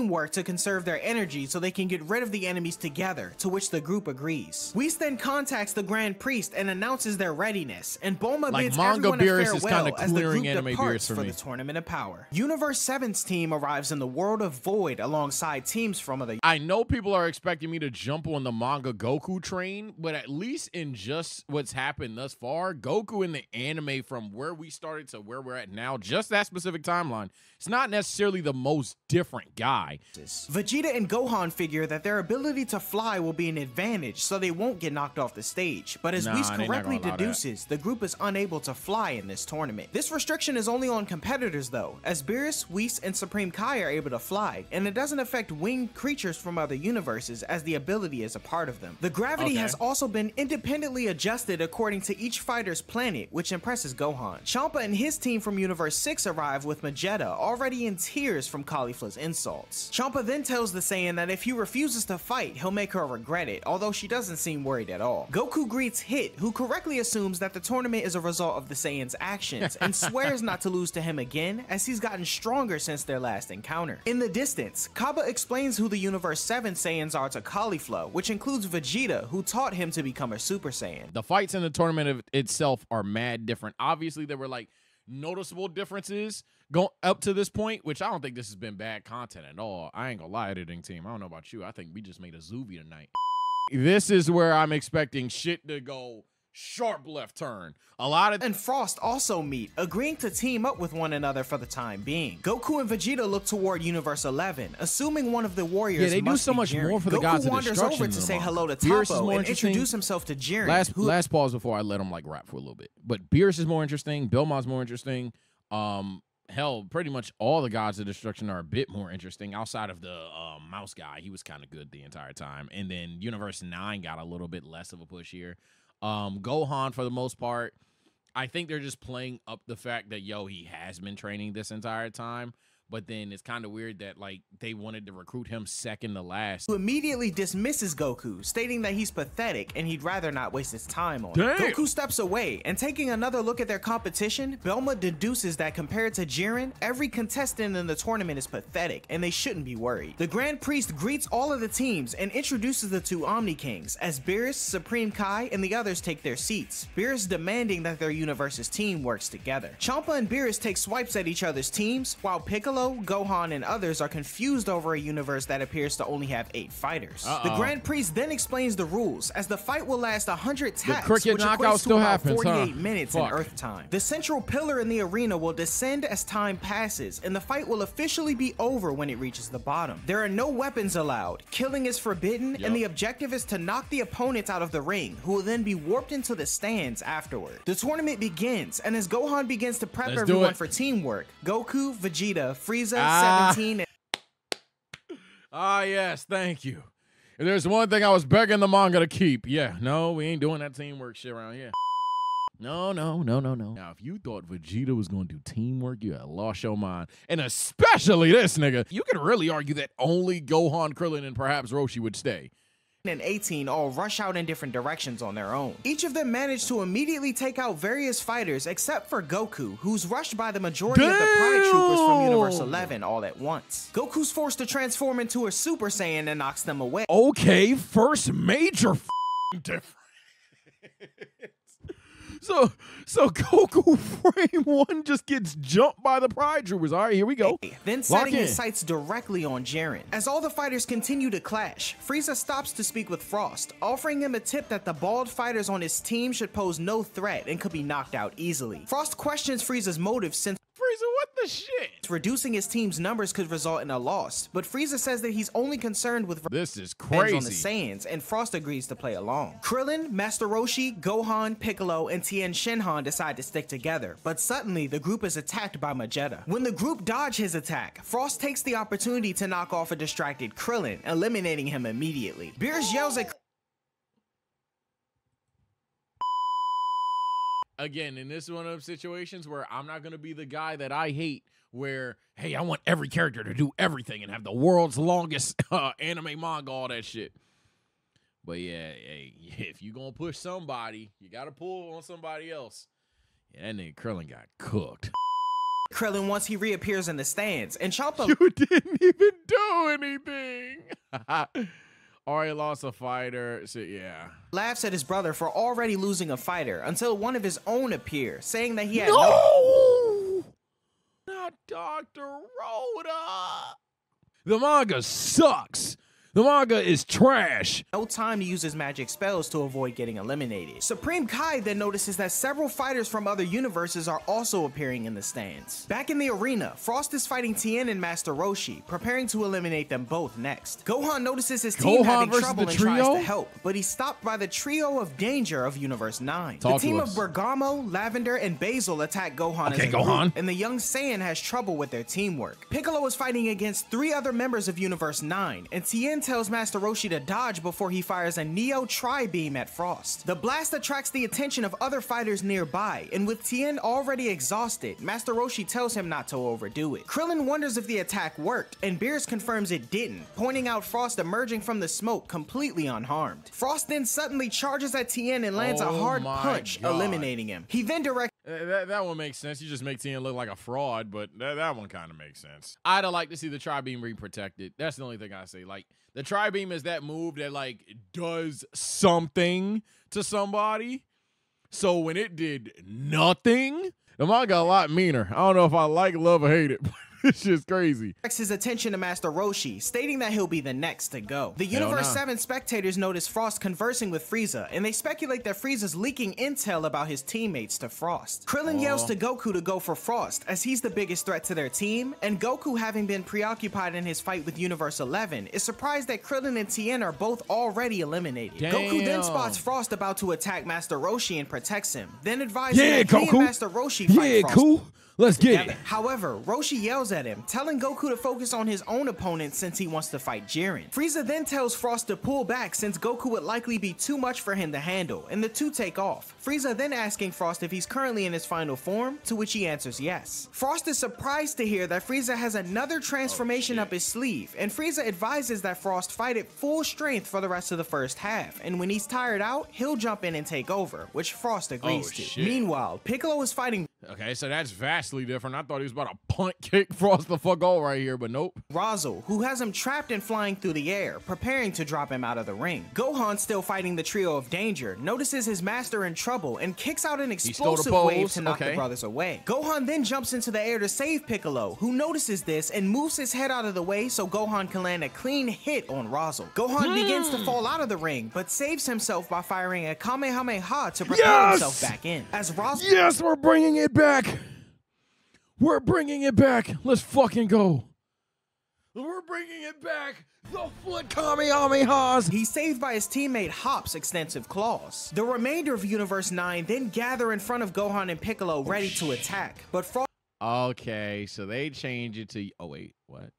work to conserve their energy so they can get rid of the enemies together, to which the group agrees. Whis then contacts the Grand Priest and announces their readiness, and Bulma bids everyone a farewell as the group departs for the Tournament of Power. Universe 7's team arrives in the world of Void alongside teams from other... I know people are expecting me to jump on the manga Goku train, but at least in just what's happened thus far, Goku in the anime from where we started to where we're at now, just that specific timeline, it's not necessarily the most different guy. Vegeta and Gohan figure that their ability to fly will be an advantage, so they won't get knocked off the stage. But as Whis correctly deduces, the group is unable to fly in this tournament. This restriction is only on competitors though, as Beerus, Whis, and Supreme Kai are able to fly, and it doesn't affect winged creatures from other universes as the ability is a part of them. The gravity has also been independently adjusted according to each fighter's planet, which impresses Gohan. Champa and his team from Universe 6 arrive with Vegeta already in tears from Caulifla's insults. Champa then tells the Saiyan that if he refuses to fight, he'll make her regret it, although she doesn't seem worried at all. Goku greets Hit, who correctly assumes that the tournament is a result of the Saiyan's actions, and swears not to lose to him again, as he's gotten stronger since their last encounter. In the distance, Cabba explains who the Universe 7 Saiyans are to Caulifla, which includes Vegeta, who taught him to become a Super Saiyan. The fights in the tournament itself are mad different. Obviously, there were like noticeable differences going up to this point, which I don't think this has been bad content at all. I ain't gonna lie, editing team. I don't know about you. I think we just made a Zuvi tonight. This is where I'm expecting shit to go sharp left turn. And Frost also meet, agreeing to team up with one another for the time being. Goku and Vegeta look toward Universe 11, assuming one of the warriors they do so much more for the gods of destruction. Goku wanders over to say hello to Toppo and introduce himself to Jiren. Last pause before I let him like rap for a little bit. But Beerus is more interesting. Belmont's more interesting. Hell, pretty much all the gods of destruction are a bit more interesting outside of the mouse guy. He was kind of good the entire time. And then Universe 9 got a little bit less of a push here. Gohan, for the most part, I think they're just playing up the fact that, yo, he has been training this entire time. But then it's kind of weird that, like, they wanted to recruit him second to last. Who immediately dismisses Goku, stating that he's pathetic and he'd rather not waste his time on it. Goku steps away, and taking another look at their competition, Bulma deduces that compared to Jiren, every contestant in the tournament is pathetic, and they shouldn't be worried. The Grand Priest greets all of the teams and introduces the two Omni Kings, as Beerus, Supreme Kai, and the others take their seats, Beerus demanding that their universe's team works together. Champa and Beerus take swipes at each other's teams, while Piccolo, Gohan, and others are confused over a universe that appears to only have 8 fighters. The Grand Priest then explains the rules, as the fight will last 100 taps, which equates to about 48 minutes in Earth time. The central pillar in the arena will descend as time passes, and the fight will officially be over when it reaches the bottom. There are no weapons allowed, killing is forbidden, and the objective is to knock the opponents out of the ring, who will then be warped into the stands afterward. The tournament begins, and as Gohan begins to prep everyone for teamwork, Goku, Vegeta, Frieza, 17, yes, thank you. If there's one thing I was begging the manga to keep, no, we ain't doing that teamwork shit around here. No. Now, if you thought Vegeta was going to do teamwork, you had lost your mind. And especially this nigga. You can really argue that only Gohan, Krillin, and perhaps Roshi would stay. And 18 all rush out in different directions on their own. Each of them manage to immediately take out various fighters except for Goku, who's rushed by the majority of the Pride Troopers from Universe 11 all at once. Goku's forced to transform into a Super Saiyan and knocks them away. Okay, first major difference. So Goku frame 1 just gets jumped by the Pride Troopers. All right, here we go. Then setting his sights directly on Jiren. As all the fighters continue to clash, Frieza stops to speak with Frost, offering him a tip that the bald fighters on his team should pose no threat and could be knocked out easily. Frost questions Frieza's motives since Frieza, what the shit? Reducing his team's numbers could result in a loss, but Frieza says that he's only concerned with this is crazy on the Saiyans, and Frost agrees to play along. Krillin, Master Roshi, Gohan, Piccolo, and Tien Shinhan decide to stick together, but suddenly the group is attacked by Vegeta. When the group dodge his attack, Frost takes the opportunity to knock off a distracted Krillin, eliminating him immediately. Beerus yells at again, and this is one of those situations where I'm not going to be the guy that I hate where, hey, I want every character to do everything and have the world's longest anime manga, all that shit. But yeah, hey, if you going to push somebody, you got to pull on somebody else. Yeah, that nigga Krillin got cooked. Krillin once he reappears in the stands, and Champa You didn't even do anything. Already lost a fighter. So, yeah. laughs at his brother for already losing a fighter until one of his own appears, saying that he had No! Not Dr. Rhoda. The manga sucks. The manga is trash. no time to use his magic spells to avoid getting eliminated. Supreme Kai then notices that several fighters from other universes are also appearing in the stands. Back in the arena, Frost is fighting Tien and Master Roshi, preparing to eliminate them both next. Gohan notices his team having trouble and tries to help, but he's stopped by the trio of danger of Universe 9. The team of Bergamo, Lavender, and Basil attack Gohan as a group, and the young Saiyan has trouble with their teamwork. Piccolo is fighting against 3 other members of Universe 9, and Tien tells Master Roshi to dodge before he fires a Neo Tri-Beam at Frost. The blast attracts the attention of other fighters nearby, and with Tien already exhausted, Master Roshi tells him not to overdo it. Krillin wonders if the attack worked, and Beerus confirms it didn't, pointing out Frost emerging from the smoke completely unharmed. Frost then suddenly charges at Tien and lands a hard punch, eliminating him. He then directs that one makes sense. You just make Tien look like a fraud, but that one kind of makes sense. I'd have liked to see the Tri-Beam re-protected. That's the only thing I say. Like, the Tri-Beam is that move that, like, does something to somebody. So when it did nothing, the manga a lot meaner. I don't know if I like, love, or hate it. It's just crazy. His attention to Master Roshi, stating that he'll be the next to go. The Universe 7 spectators notice Frost conversing with Frieza, and they speculate that Frieza's leaking intel about his teammates to Frost. Krillin yells to Goku to go for Frost, as he's the biggest threat to their team, and Goku, having been preoccupied in his fight with Universe 11, is surprised that Krillin and Tien are both already eliminated. Goku then spots Frost about to attack Master Roshi and protects him, then advises that he and Master Roshi fight Frost. Let's get it. However, Roshi yells at him, telling Goku to focus on his own opponent since he wants to fight Jiren. Frieza then tells Frost to pull back since Goku would likely be too much for him to handle, and the two take off. Frieza then asking Frost if he's currently in his final form, to which he answers yes. Frost is surprised to hear that Frieza has another transformation up his sleeve, and Frieza advises that Frost fight at full strength for the rest of the first half, and when he's tired out, he'll jump in and take over, which Frost agrees to. Meanwhile, Piccolo is fighting Okay, so that's vastly different. I thought he was about to punt kick Frost the fuck all right here, but nope. Razel, who has him trapped and flying through the air, preparing to drop him out of the ring. Gohan, still fighting the trio of danger, notices his master in trouble and kicks out an explosive wave to knock the brothers away. Gohan then jumps into the air to save Piccolo, who notices this and moves his head out of the way so Gohan can land a clean hit on Razel. Gohan begins to fall out of the ring, but saves himself by firing a Kamehameha to propel himself back in. As Razel— Yes, we're bringing it back. We're bringing it back. Let's fucking go. We're bringing it back. The foot Kamehamehas. He's saved by his teammate Hop's extensive claws. The remainder of Universe 9 then gather in front of Gohan and Piccolo ready to attack. But Frost— Okay, so they change it to— oh wait, what?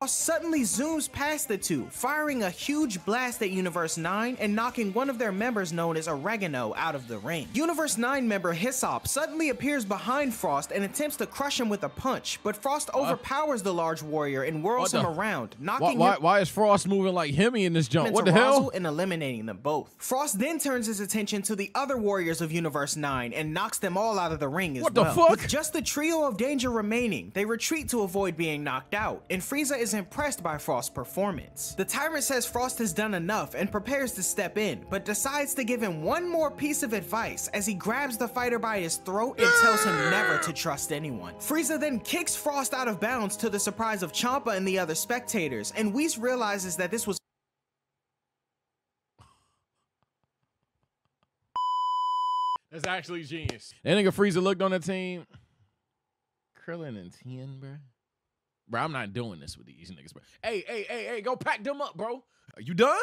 suddenly zooms past the two, firing a huge blast at Universe 9 and knocking one of their members known as Oregano out of the ring. Universe 9 member Hissop suddenly appears behind Frost and attempts to crush him with a punch, but Frost overpowers the large warrior and whirls him around, knocking why is Frost moving like Hemi in this jump? What the hell? And eliminating them both. Frost then turns his attention to the other warriors of Universe 9 and knocks them all out of the ring as well. What the fuck? With just the trio of danger remaining, they retreat to avoid being knocked out, and Frieza is impressed by Frost's performance. The tyrant says Frost has done enough and prepares to step in, but decides to give him one more piece of advice as he grabs the fighter by his throat and tells him never to trust anyone. Frieza then kicks Frost out of bounds to the surprise of Champa and the other spectators, and Whis realizes that this was— That's actually genius. That nigga Frieza looked on the team. Krillin and Tien, bro. Bro, I'm not doing this with these niggas, bro. Hey, go pack them up, bro. Are you done?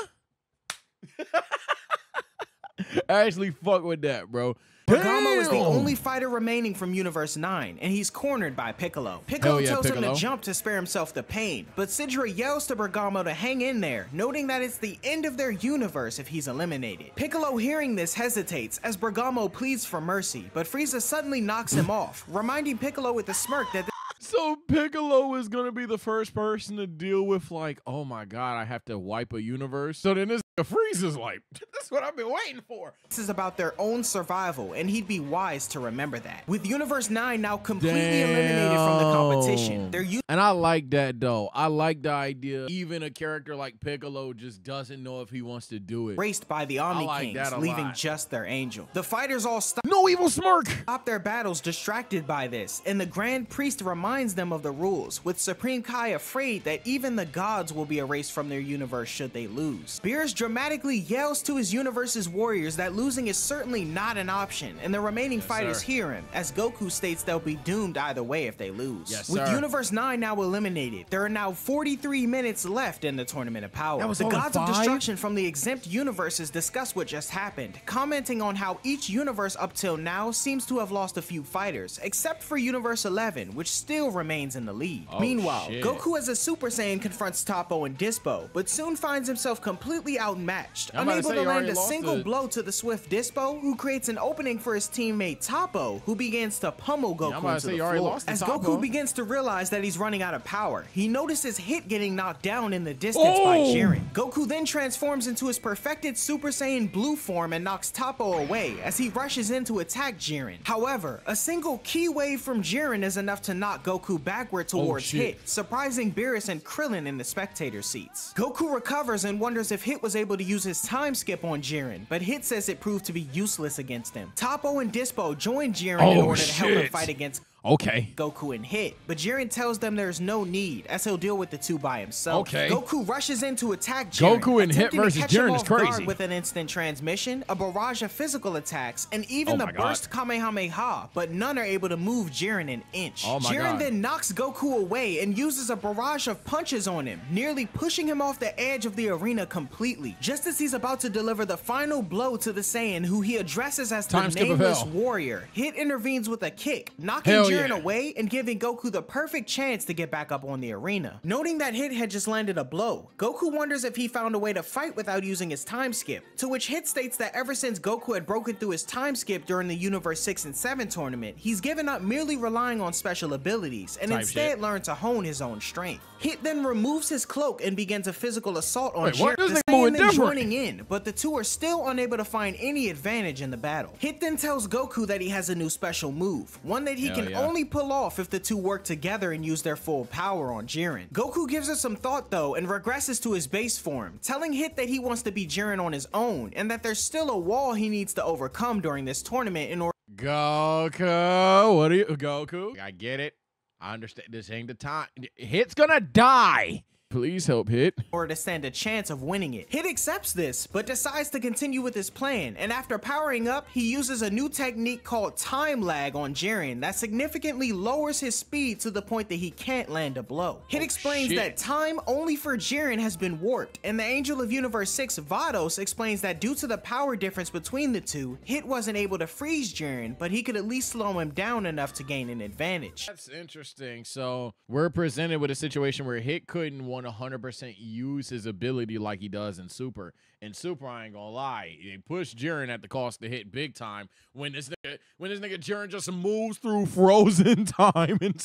I actually fuck with that, bro. Bergamo is the only fighter remaining from Universe 9, and he's cornered by Piccolo. Piccolo tells him to jump to spare himself the pain, but Sidra yells to Bergamo to hang in there, noting that it's the end of their universe if he's eliminated. Piccolo, hearing this, hesitates as Bergamo pleads for mercy, but Frieza suddenly knocks him off, reminding Piccolo with a smirk that— So Piccolo is gonna be the first person to deal with, like, oh my god, I have to wipe a universe. So then this Frieza's like, that's what I've been waiting for. This is about their own survival, and he'd be wise to remember that. With Universe 9 now completely eliminated from the competition, they're and I like that though. I like the idea. Even a character like Piccolo just doesn't know if he wants to do it. Raced by the Omni Kings, leaving just their angel. The fighters all stop evil smirk. Stop their battles distracted by this, and the Grand Priest reminds them of the rules, with Supreme Kai afraid that even the gods will be erased from their universe should they lose. Beerus dramatically yells to his universe's warriors that losing is certainly not an option, and the remaining fighters hear him, as Goku states they'll be doomed either way if they lose. With Universe 9 now eliminated, there are now 43 minutes left in the Tournament of Power. The gods of destruction from the exempt universes discuss what just happened, commenting on how each universe up till now seems to have lost a few fighters, except for Universe 11, which still remains in the lead. Meanwhile, Goku as a Super Saiyan confronts Toppo and Dispo, but soon finds himself completely outmatched, unable to land a single blow to the swift Dispo, who creates an opening for his teammate Toppo, who begins to pummel Goku into the floor. As Goku begins to realize that he's running out of power, he notices Hit getting knocked down in the distance by Jiren. Goku then transforms into his perfected Super Saiyan Blue form and knocks Toppo away as he rushes in to attack Jiren. However, a single ki wave from Jiren is enough to knock Goku backward towards Hit, surprising Beerus and Krillin in the spectator seats. Goku recovers and wonders if Hit was able to use his time skip on Jiren, but Hit says it proved to be useless against him. Toppo and Dispo join Jiren in order to help him fight against Goku and Hit, but Jiren tells them there's no need, as he'll deal with the two by himself. Goku rushes in to attack Jiren. Goku and Hit versus Jiren is crazy. With an instant transmission, a barrage of physical attacks, and even the burst Kamehameha, but none are able to move Jiren an inch. Jiren then knocks Goku away and uses a barrage of punches on him, nearly pushing him off the edge of the arena completely. Just as he's about to deliver the final blow to the Saiyan, who he addresses as the Nameless Warrior, Hit intervenes with a kick, knocking Jiren away and giving Goku the perfect chance to get back up on the arena. Noting that Hit had just landed a blow, Goku wonders if he found a way to fight without using his time skip, to which Hit states that ever since Goku had broken through his time skip during the Universe 6 and 7 tournament, he's given up merely relying on special abilities and instead learned to hone his own strength. Hit then removes his cloak and begins a physical assault on Jiren, the Saiyan then joining in, but the two are still unable to find any advantage in the battle. Hit then tells Goku that he has a new special move, one that he can only pull off if the two work together and use their full power on Jiren. Goku gives it some thought though and regresses to his base form, telling Hit that he wants to beat Jiren on his own and that there's still a wall he needs to overcome during this tournament in order. Goku, what are you, Goku? I get it. I understand. This ain't the time. Hit's gonna die. Please help Hit. Or to stand a chance of winning it. Hit accepts this, but decides to continue with his plan, and after powering up, he uses a new technique called time lag on Jiren that significantly lowers his speed to the point that he can't land a blow. Hit explains that time only for Jiren has been warped, and the Angel of Universe 6 Vados explains that due to the power difference between the two, Hit wasn't able to freeze Jiren, but he could at least slow him down enough to gain an advantage. That's interesting. So we're presented with a situation where Hit couldn't 100% use his ability like he does in Super. In Super, I ain't gonna lie, they push Jiren at the cost to Hit big time. When this nigga Jiren just moves through frozen time and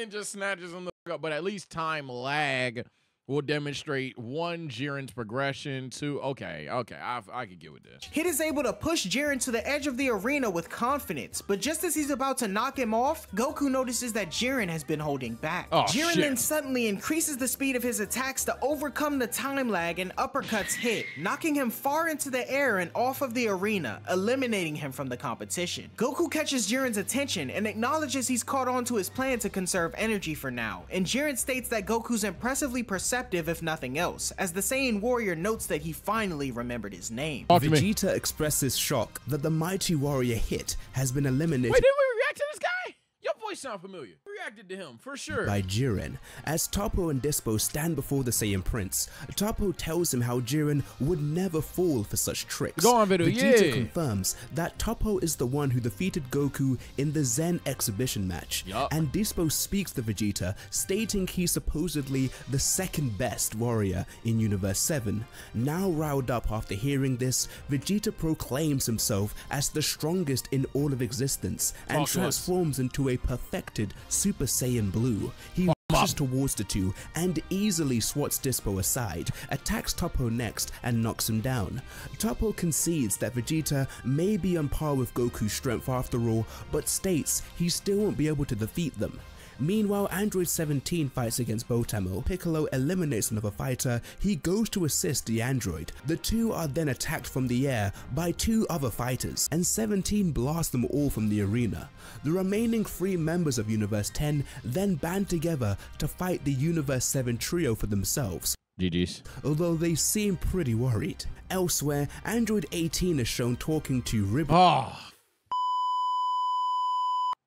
just snatches him the fuck up. But at least time lag will demonstrate one, Jiren's progression, two, okay, I could get with this. Hit is able to push Jiren to the edge of the arena with confidence, but just as he's about to knock him off, Goku notices that Jiren has been holding back. Jiren then suddenly increases the speed of his attacks to overcome the time lag and uppercuts Hit, knocking him far into the air and off of the arena, eliminating him from the competition. Goku catches Jiren's attention and acknowledges he's caught on to his plan to conserve energy for now, and Jiren states that Goku's impressively perceptive if nothing else, as the Saiyan warrior notes that he finally remembered his name. Vegeta expresses shock that the mighty warrior Hit has been eliminated. Wait, didn't we react to this guy? Your voice sound familiar. We reacted to him, for sure. By Jiren. As Toppo and Dispo stand before the Saiyan Prince, Toppo tells him how Jiren would never fall for such tricks. Go on, Vegeta confirms that Toppo is the one who defeated Goku in the Zen exhibition match. And Dispo speaks to Vegeta, stating he's supposedly the second best warrior in Universe 7. Now riled up after hearing this, Vegeta proclaims himself as the strongest in all of existence and transforms into a perfected Super Saiyan Blue. He rushes rushes towards the two and easily swats Dispo aside, attacks Toppo next and knocks him down. Toppo concedes that Vegeta may be on par with Goku's strength after all, but states he still won't be able to defeat them. Meanwhile, Android 17 fights against Botamo. Piccolo eliminates another fighter. He goes to assist the android. The two are then attacked from the air by two other fighters, and 17 blasts them all from the arena. The remaining 3 members of Universe 10 then band together to fight the Universe 7 trio for themselves. GG's. Although they seem pretty worried. Elsewhere, Android 18 is shown talking to Rib.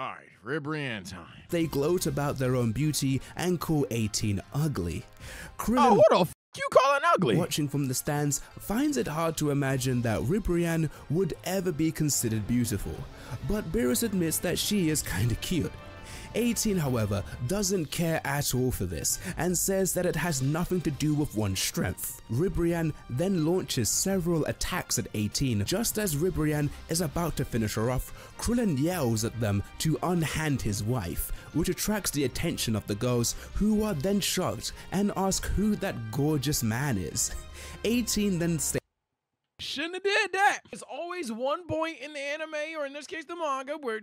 Alright, Ribrianne time. They gloat about their own beauty and call 18 ugly. Krillin, Oh, what the f you calling ugly? watching from the stands, finds it hard to imagine that Ribrianne would ever be considered beautiful, but Beerus admits that she is kinda cute. 18, however, doesn't care at all for this and says that it has nothing to do with one's strength. Ribrianne then launches several attacks at 18. Just as Ribrianne is about to finish her off, Krillin yells at them to unhand his wife, which attracts the attention of the girls, who are then shocked and ask who that gorgeous man is. 18 then states, Shouldn't have did that. There's always one point in the anime, or in this case the manga, where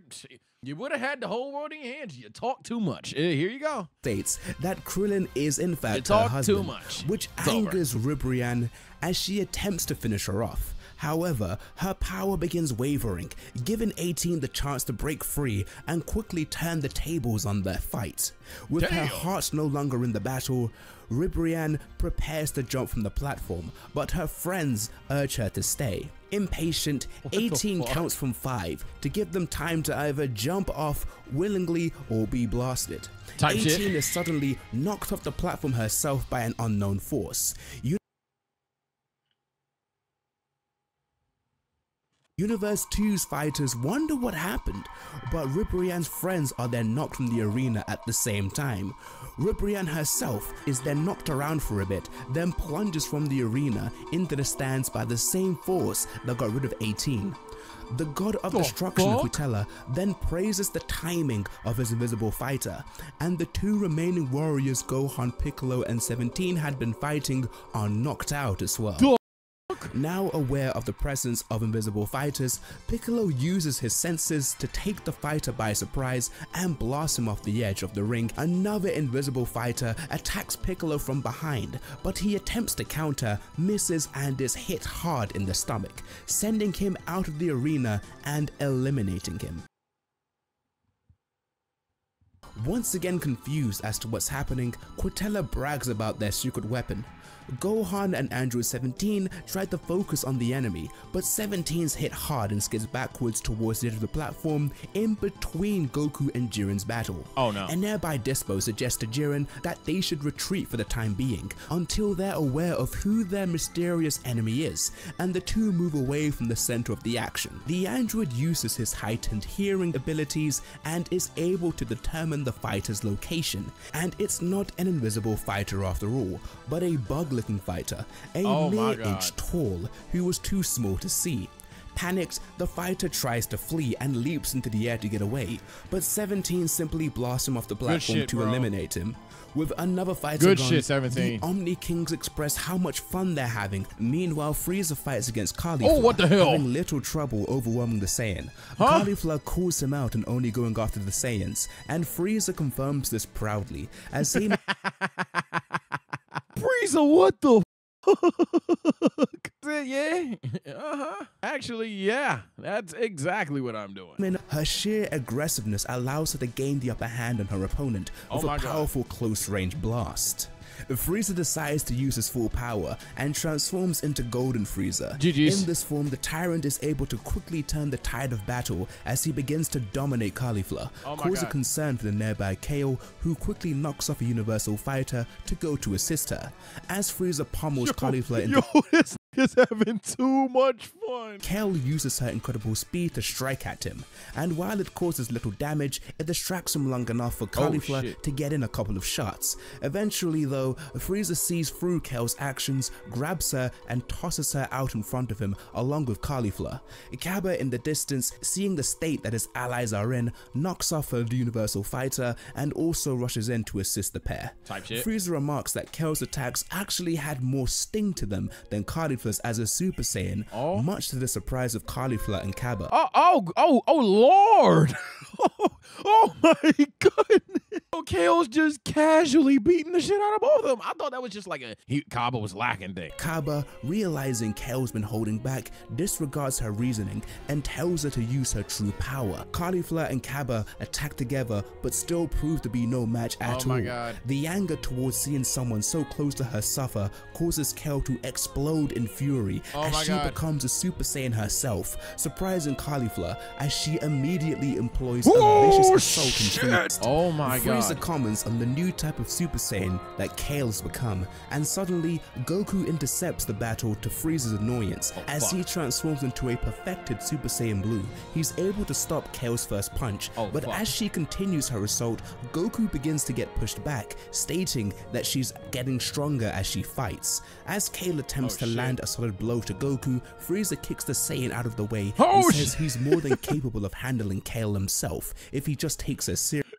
you would have had the whole world in your hands. You talk too much. Here you go. States that Krillin is in fact You talk her husband, too much. which It's over. angers Ribrianne as she attempts to finish her off. However, her power begins wavering, giving 18 the chance to break free and quickly turn the tables on their fight. With her Damn. heart no longer in the battle, Ribrianne prepares to jump from the platform, but her friends urge her to stay. Impatient, 18 counts from 5 to give them time to either jump off willingly or be blasted. Type 18 shit. is suddenly knocked off the platform herself by an unknown force. Universe 2's fighters wonder what happened, but Ribrianne's friends are then knocked from the arena at the same time. Ribrianne herself is then knocked around for a bit, then plunges from the arena into the stands by the same force that got rid of 18. The god of destruction, Kutella, then praises the timing of his invisible fighter, and the 2 remaining warriors Gohan, Piccolo, and 17 had been fighting are knocked out as well. Now aware of the presence of invisible fighters, Piccolo uses his senses to take the fighter by surprise and blast him off the edge of the ring. Another invisible fighter attacks Piccolo from behind, but he attempts to counter, misses, and is hit hard in the stomach, sending him out of the arena and eliminating him. Once again confused as to what's happening, Quintella brags about their secret weapon. Gohan and Android 17 tried to focus on the enemy, but 17's hit hard and skids backwards towards the edge of the platform in between Goku and Jiren's battle. Oh no. And nearby Dispo suggests to Jiren that they should retreat for the time being until they're aware of who their mysterious enemy is, and the two move away from the center of the action. The android uses his heightened hearing abilities and is able to determine the fighter's location, and it's not an invisible fighter after all, but a bug-looking fighter, a mere inch tall, who was too small to see. Panicked, the fighter tries to flee and leaps into the air to get away, but 17 simply blasts him off the platform to eliminate him. With another fighter gone, the Omni Kings express how much fun they're having. Meanwhile, Frieza fights against Caulifla, having little trouble overwhelming the Saiyan. Caulifla calls him out and only going after the Saiyans, and Frieza confirms this proudly, as he Frieza, what the yeah, Actually, yeah, that's exactly what I'm doing. Her sheer aggressiveness allows her to gain the upper hand on her opponent with a powerful close-range blast. Frieza decides to use his full power and transforms into Golden Frieza. GG's. In this form, the Tyrant is able to quickly turn the tide of battle as he begins to dominate Caulifla, causing concern for the nearby Kale, who quickly knocks off a Universal Fighter to go to assist her. As Frieza pummels Caulifla into is having too much fun. Kale uses her incredible speed to strike at him, and while it causes little damage, it distracts him long enough for Caulifla to get in a couple of shots. Eventually though, Frieza sees through Kale's actions, grabs her and tosses her out in front of him along with Caulifla. Cabba in the distance, seeing the state that his allies are in, knocks off her Universal Fighter and also rushes in to assist the pair. Frieza remarks that Kale's attacks actually had more sting to them than Caulifla's as a Super Saiyan, much to the surprise of Caulifla and Cabba. Oh Lord! Oh my goodness! Kale's just casually beating the shit out of both of them. I thought that was just like Cabba was lacking thing. Cabba, realizing Kale's been holding back, disregards her reasoning and tells her to use her true power. Caulifla and Cabba attack together but still prove to be no match at all. God. The anger towards seeing someone so close to her suffer causes Kale to explode in fury as she becomes a Super Saiyan herself, surprising Caulifla as she immediately employs a vicious assault and feast. Oh my god. Frieza comments on the new type of Super Saiyan that Kale's become, and suddenly Goku intercepts the battle to Frieza's annoyance. As he transforms into a perfected Super Saiyan Blue, he's able to stop Kale's first punch, but as she continues her assault, Goku begins to get pushed back, stating that she's getting stronger as she fights. As Kale attempts to land a solid blow to Goku, Frieza kicks the Saiyan out of the way and says he's more than capable of handling Kale himself if he just takes her seriously.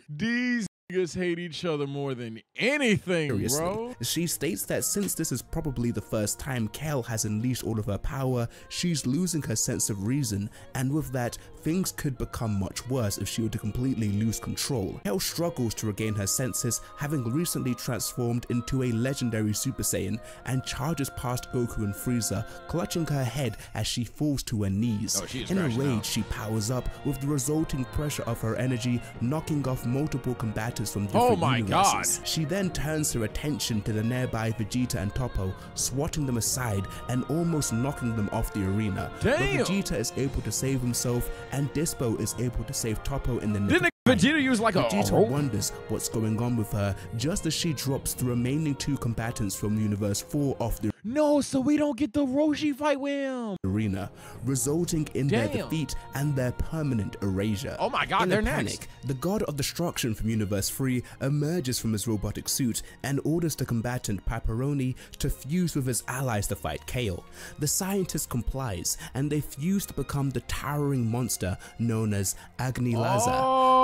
These niggas hate each other more than anything, bro. She states that since this is probably the first time Kale has unleashed all of her power, she's losing her sense of reason, and with that, things could become much worse if she were to completely lose control. Kale struggles to regain her senses, having recently transformed into a legendary Super Saiyan, and charges past Goku and Frieza, clutching her head as she falls to her knees. In a rage, she powers up, with the resulting pressure of her energy knocking off multiple combatants from different universes. She then turns her attention to the nearby Vegeta and Toppo, swatting them aside and almost knocking them off the arena. But Vegeta is able to save himself, and Dispo is able to save Toppo in the nick. Vegeta used like Vegeta wonders what's going on with her just as she drops the remaining two combatants from Universe 4 off the so we don't get the Roshi fight with him. Arena, resulting in their defeat and their permanent erasure. Oh my god, they're next. The God of Destruction from Universe 3 emerges from his robotic suit and orders the combatant Paparoni to fuse with his allies to fight Kale. The scientist complies and they fuse to become the towering monster known as Agni Laza.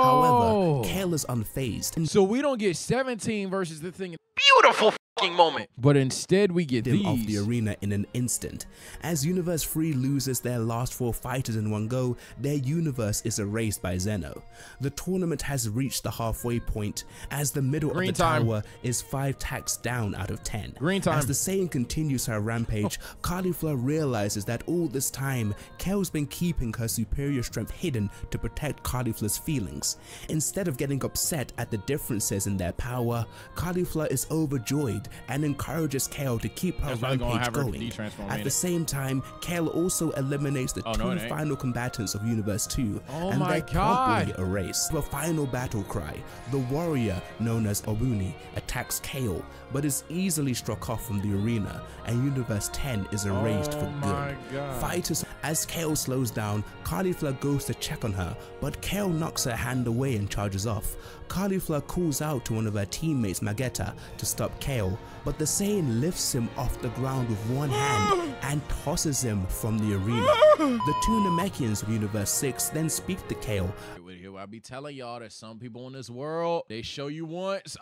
However, Kale is unfazed. So we don't get 17 versus the thing. Beautiful moment. But instead we get them off the arena in an instant. As Universe 3 loses their last 4 fighters in one go, their universe is erased by Zeno. The tournament has reached the halfway point as the middle of the tower is 5 tacks down out of 10. As the Saiyan continues her rampage, Caulifla realizes that all this time, Kale's been keeping her superior strength hidden to protect Caulifla's feelings. Instead of getting upset at the differences in their power, Caulifla is overjoyed and encourages Kale to keep her rampage going. At the same time, Kale also eliminates the 2 final combatants of Universe 2, and they're promptly erased. The final battle cry, the warrior known as Obuni attacks Kale, but is easily struck off from the arena, and Universe 10 is erased for good. Fighters, as Kale slows down, Caulifla goes to check on her, but Kale knocks her hand away and charges off. Caulifla calls out to one of her teammates, Magetta, to stop Kale, but the Saiyan lifts him off the ground with one hand and tosses him from the arena. The 2 Namekians of Universe 6 then speak to Kale. I be telling y'all that some people in this world, they show you once,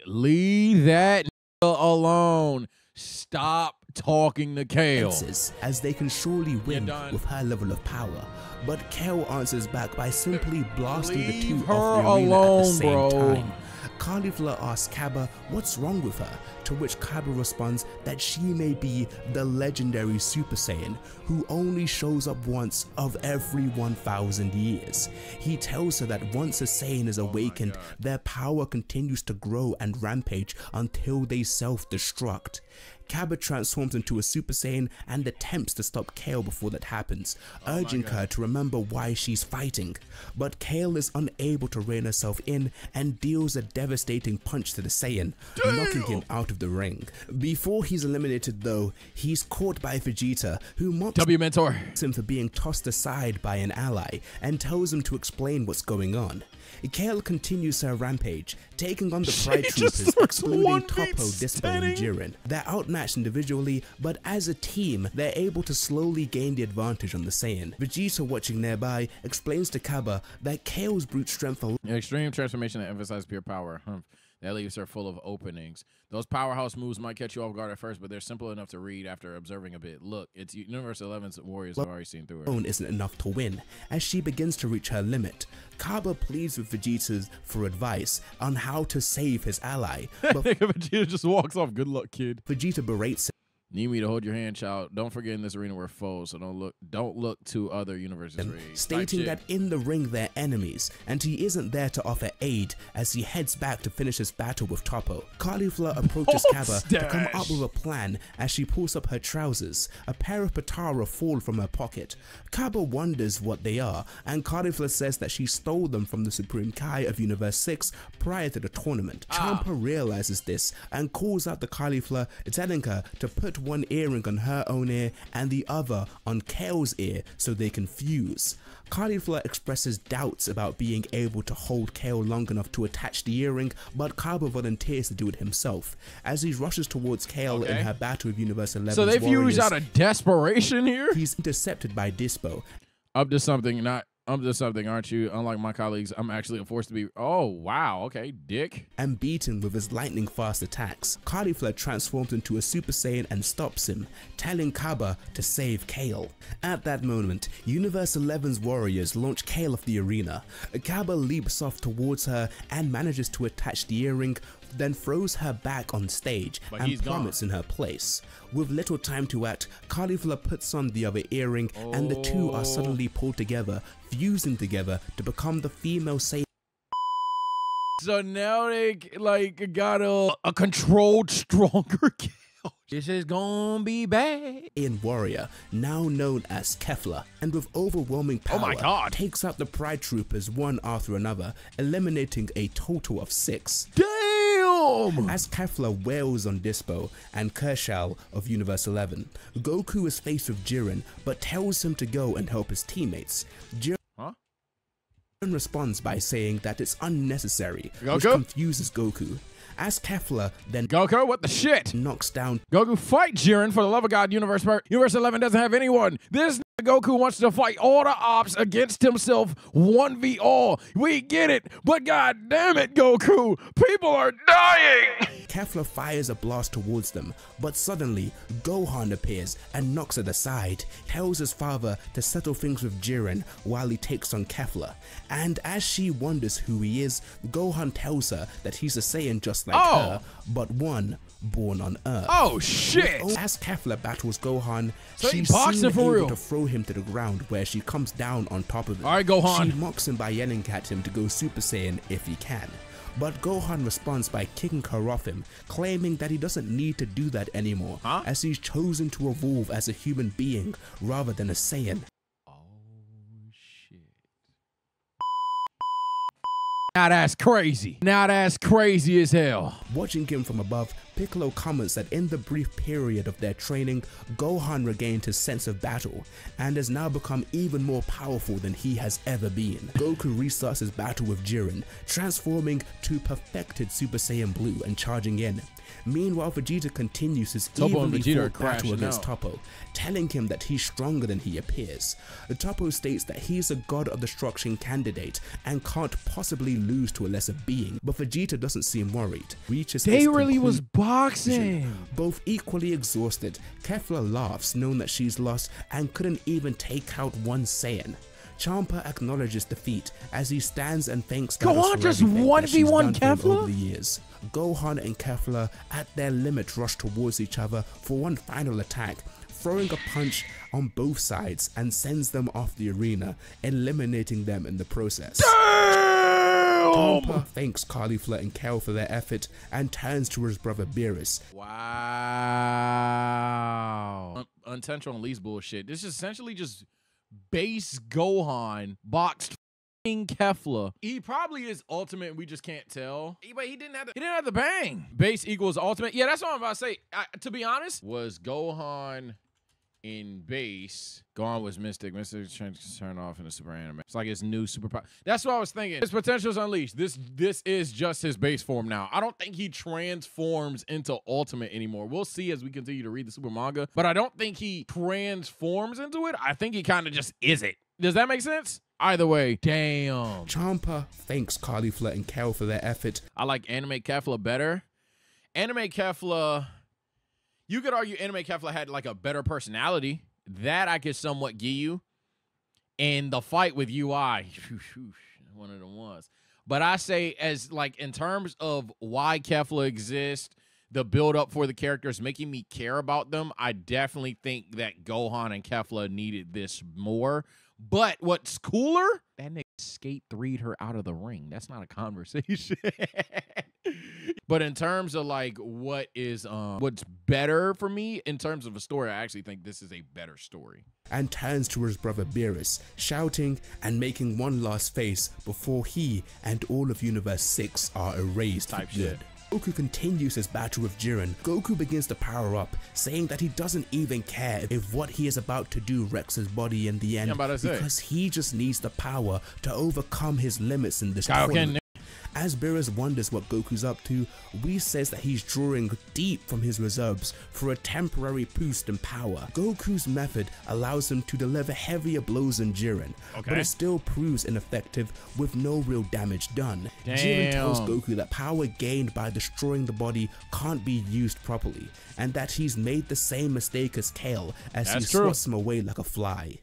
leave that alone. Stop talking to Kale. As they can surely win with her level of power. But Kale answers back by simply blasting the 2 off the arena at the same time. Caulifla asks Cabba what's wrong with her, to which Cabba responds that she may be the legendary Super Saiyan who only shows up once of every 1,000 years. He tells her that once a Saiyan is awakened, their power continues to grow and rampage until they self-destruct. Cabba transforms into a Super Saiyan and attempts to stop Kale before that happens, urging her to remember why she's fighting. But Kale is unable to rein herself in and deals a devastating devastating punch to the Saiyan, knocking him out of the ring. Before he's eliminated though, he's caught by Vegeta, who mocks Mentor him for being tossed aside by an ally and tells him to explain what's going on. Kale continues her rampage, taking on the Pride Troopers, excluding Toppo, Dispo, and Jiren. They're outmatched individually, but as a team, they're able to slowly gain the advantage on the Saiyan. Vegeta, watching nearby, explains to Cabba that Kale's brute strength alone extreme transformation that emphasizes pure power. That leaves her full of openings. Those powerhouse moves might catch you off guard at first, but they're simple enough to read after observing a bit. Look, it's Universe 11's warriors have already seen through her. Isn't enough to win, as she begins to reach her limit. Cabba pleads with Vegeta for advice on how to save his ally, but Vegeta just walks off. Good luck, kid. Vegeta berates him. Need me to hold your hand, child. Don't forget, in this arena we're foes, so don't look to other universes. Stating that in the ring they're enemies, and he isn't there to offer aid as he heads back to finish his battle with Toppo. Caulifla approaches Cabba to come up with a plan as she pulls up her trousers. A pair of Potara fall from her pocket. Cabba wonders what they are, and Caulifla says that she stole them from the Supreme Kai of Universe 6 prior to the tournament. Champa realizes this and calls out the Caulifla, telling her to put one earring on her own ear and the other on Kale's ear so they can fuse. Caulifla expresses doubts about being able to hold Kale long enough to attach the earring, but Cabba volunteers to do it himself. As he rushes towards Kale in her battle with Universe 11's so they warriors, fuse out of desperation here? He's intercepted by Dispo. Up to something, aren't you? Unlike my colleagues, I'm actually a force to be. Oh, wow. Okay, dick. And beaten with his lightning fast attacks. Caulifla transforms into a Super Saiyan and stops him, telling Cabba to save Kale. At that moment, Universe 11's warriors launch Kale off the arena. Cabba leaps off towards her and manages to attach the earring, then throws her back on stage and plummets in her place. With little time to act, Caulifla puts on the other earring and the two are suddenly pulled together, fusing together to become the female Saiyan. So now they got a controlled, stronger Kale. This is gonna be bad. In warrior, now known as Kefla, and with overwhelming power, takes out the Pride Troopers one after another, eliminating a total of 6. Damn! As Kefla wails on Dispo and Kershal of Universe 11, Goku is faced with Jiren, but tells him to go and help his teammates. Jiren responds by saying that it's unnecessary, which confuses Goku. As Kefla then Goku, what the shit? Knocks down Goku, fight Jiren for the love of God. Universe 11 doesn't have anyone. This Goku wants to fight all the ops against himself 1v all. We get it, but god damn it, Goku, people are dying. Kefla fires a blast towards them, but suddenly Gohan appears and knocks it aside, tells his father to settle things with Jiren while he takes on Kefla. And as she wonders who he is, Gohan tells her that he's a Saiyan just like her, but one born on Earth. Oh shit! As Kefla battles Gohan, so she's able to throw him to the ground, where she comes down on top of him. Alright, Gohan. She mocks him by yelling at him to go Super Saiyan if he can. But Gohan responds by kicking her off him, claiming that he doesn't need to do that anymore, as he's chosen to evolve as a human being rather than a Saiyan. Now that's crazy. Now that's crazy as hell. Watching him from above, Piccolo comments that in the brief period of their training, Gohan regained his sense of battle and has now become even more powerful than he has ever been. Goku restarts his battle with Jiren, transforming to perfected Super Saiyan Blue and charging in. Meanwhile, Vegeta continues his evenly fought battle against Toppo, telling him that he's stronger than he appears. Toppo states that he's a God of Destruction candidate and can't possibly lose to a lesser being, but Vegeta doesn't seem worried. They really was boxing. Both equally exhausted, Kefla laughs, knowing that she's lost and couldn't even take out one Saiyan. Champa acknowledges defeat as he stands and thanks Gohan just 1v1 Kefla? Over the years. Gohan and Kefla at their limit rush towards each other for one final attack, throwing a punch on both sides and sends them off the arena, eliminating them in the process. Champa thanks Caulifla and Kale for their effort and turns to his brother Beerus. Wow. Unintentional Lee's bullshit. This is essentially just base Gohan boxed Kefla. He probably is ultimate. We just can't tell. But he didn't have the bang. Base equals ultimate. Yeah, that's what I'm about to say. To be honest, was Gohan in base. Gohan was Mystic. Mystic turned off in the super anime. It's like his new superpower. That's what I was thinking. His potential is unleashed. This is just his base form now. I don't think he transforms into ultimate anymore. We'll see as we continue to read the super manga, but I don't think he transforms into it. I think he kind of just is it. Does that make sense? Either way, damn. Champa thanks Caulifla and Kel for their effort. I like Anime Kefla better. Anime Kefla, you could argue Anime Kefla had like a better personality. That I could somewhat give you. And the fight with UI, one of them was. But I say as like in terms of why Kefla exists, the build up for the characters, making me care about them, I definitely think that Gohan and Kefla needed this more. But what's cooler, that nigga skate 3'd her out of the ring. That's not a conversation. But in terms of like what is what's better for me in terms of a story, I actually think this is a better story. And turns to his brother Beerus, shouting and making one last face before he and all of Universe 6 are erased for good. Goku continues his battle with Jiren. Goku begins to power up, saying that he doesn't even care if what he is about to do wrecks his body in the end, because he just needs the power to overcome his limits in this tournament. As Beerus wonders what Goku's up to, Whis says that he's drawing deep from his reserves for a temporary boost in power. Goku's method allows him to deliver heavier blows than Jiren, but it still proves ineffective with no real damage done. Jiren tells Goku that power gained by destroying the body can't be used properly, and that he's made the same mistake as Kale as he swats him away like a fly.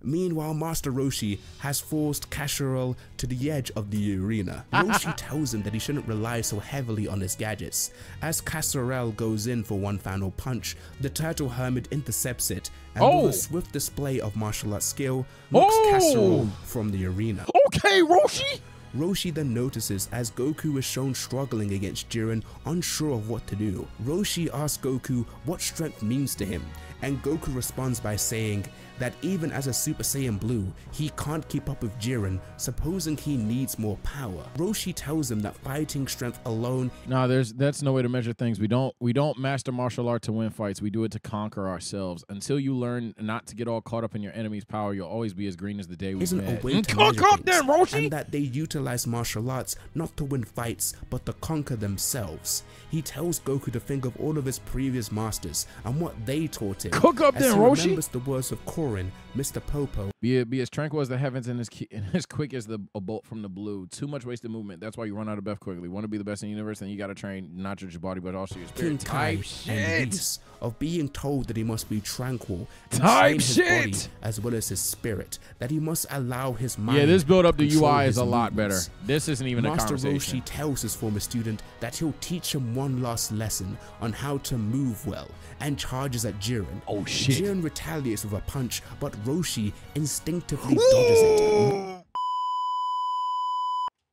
Meanwhile, Master Roshi has forced Kasharel to the edge of the arena. Roshi tells him that he shouldn't rely so heavily on his gadgets. As Kasharel goes in for one final punch, the Turtle Hermit intercepts it, and with a swift display of martial arts skill, knocks Kasharel from the arena. Okay, Roshi! Roshi then notices as Goku is shown struggling against Jiren, unsure of what to do. Roshi asks Goku what strength means to him, and Goku responds by saying that even as a Super Saiyan Blue, he can't keep up with Jiren, supposing he needs more power. Roshi tells him that fighting strength alone— No, that's no way to measure things. We don't master martial art to win fights. We do it to conquer ourselves. Until you learn not to get all caught up in your enemy's power, you'll always be as green as the day we met. Isn't a way to measure things, and that they utilize martial arts not to win fights, but to conquer themselves. He tells Goku to think of all of his previous masters and what they taught him. Cook up then, Roshi! He remembers the words of Korin, Mr. Popo. Be as tranquil as the heavens and as quick as a bolt from the blue. Too much wasted movement. That's why you run out of breath quickly. Want to be the best in the universe, then you got to train not just your body, but also your spirit. King Kai and Whis, of being told that he must be tranquil and train his body as well as his spirit, that he must allow his mind. Yeah, this build up to UI is a lot better. This isn't even a conversation. Master Roshi tells his former student that he'll teach him one last lesson on how to move well, and charges at Jiren. Oh shit. Jiren retaliates with a punch, but Roshi instinctively dodges it.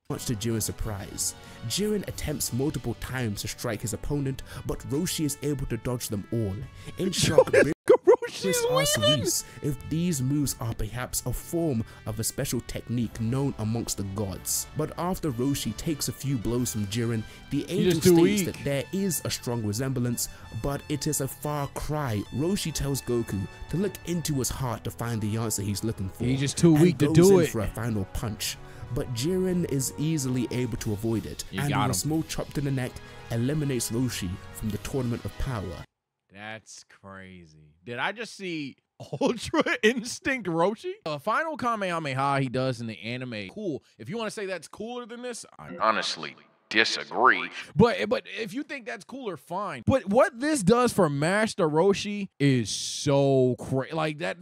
Much to Jiren's surprise, Jiren attempts multiple times to strike his opponent, but Roshi is able to dodge them all. In shock, Beerus asks Whis if these moves are perhaps a form of a special technique known amongst the gods. But after Roshi takes a few blows from Jiren, the angel states that there is a strong resemblance, but it is a far cry. Roshi tells Goku to look into his heart to find the answer he's looking for. He's just too weak to do it. For a final punch, but Jiren is easily able to avoid it, and with a small chop to the neck, eliminates Roshi from the Tournament of Power. That's crazy. Did I just see Ultra Instinct Roshi? The final Kamehameha he does in the anime, cool. If you want to say that's cooler than this, I honestly disagree. But if you think that's cooler, fine. But what this does for Master Roshi is so crazy. Like that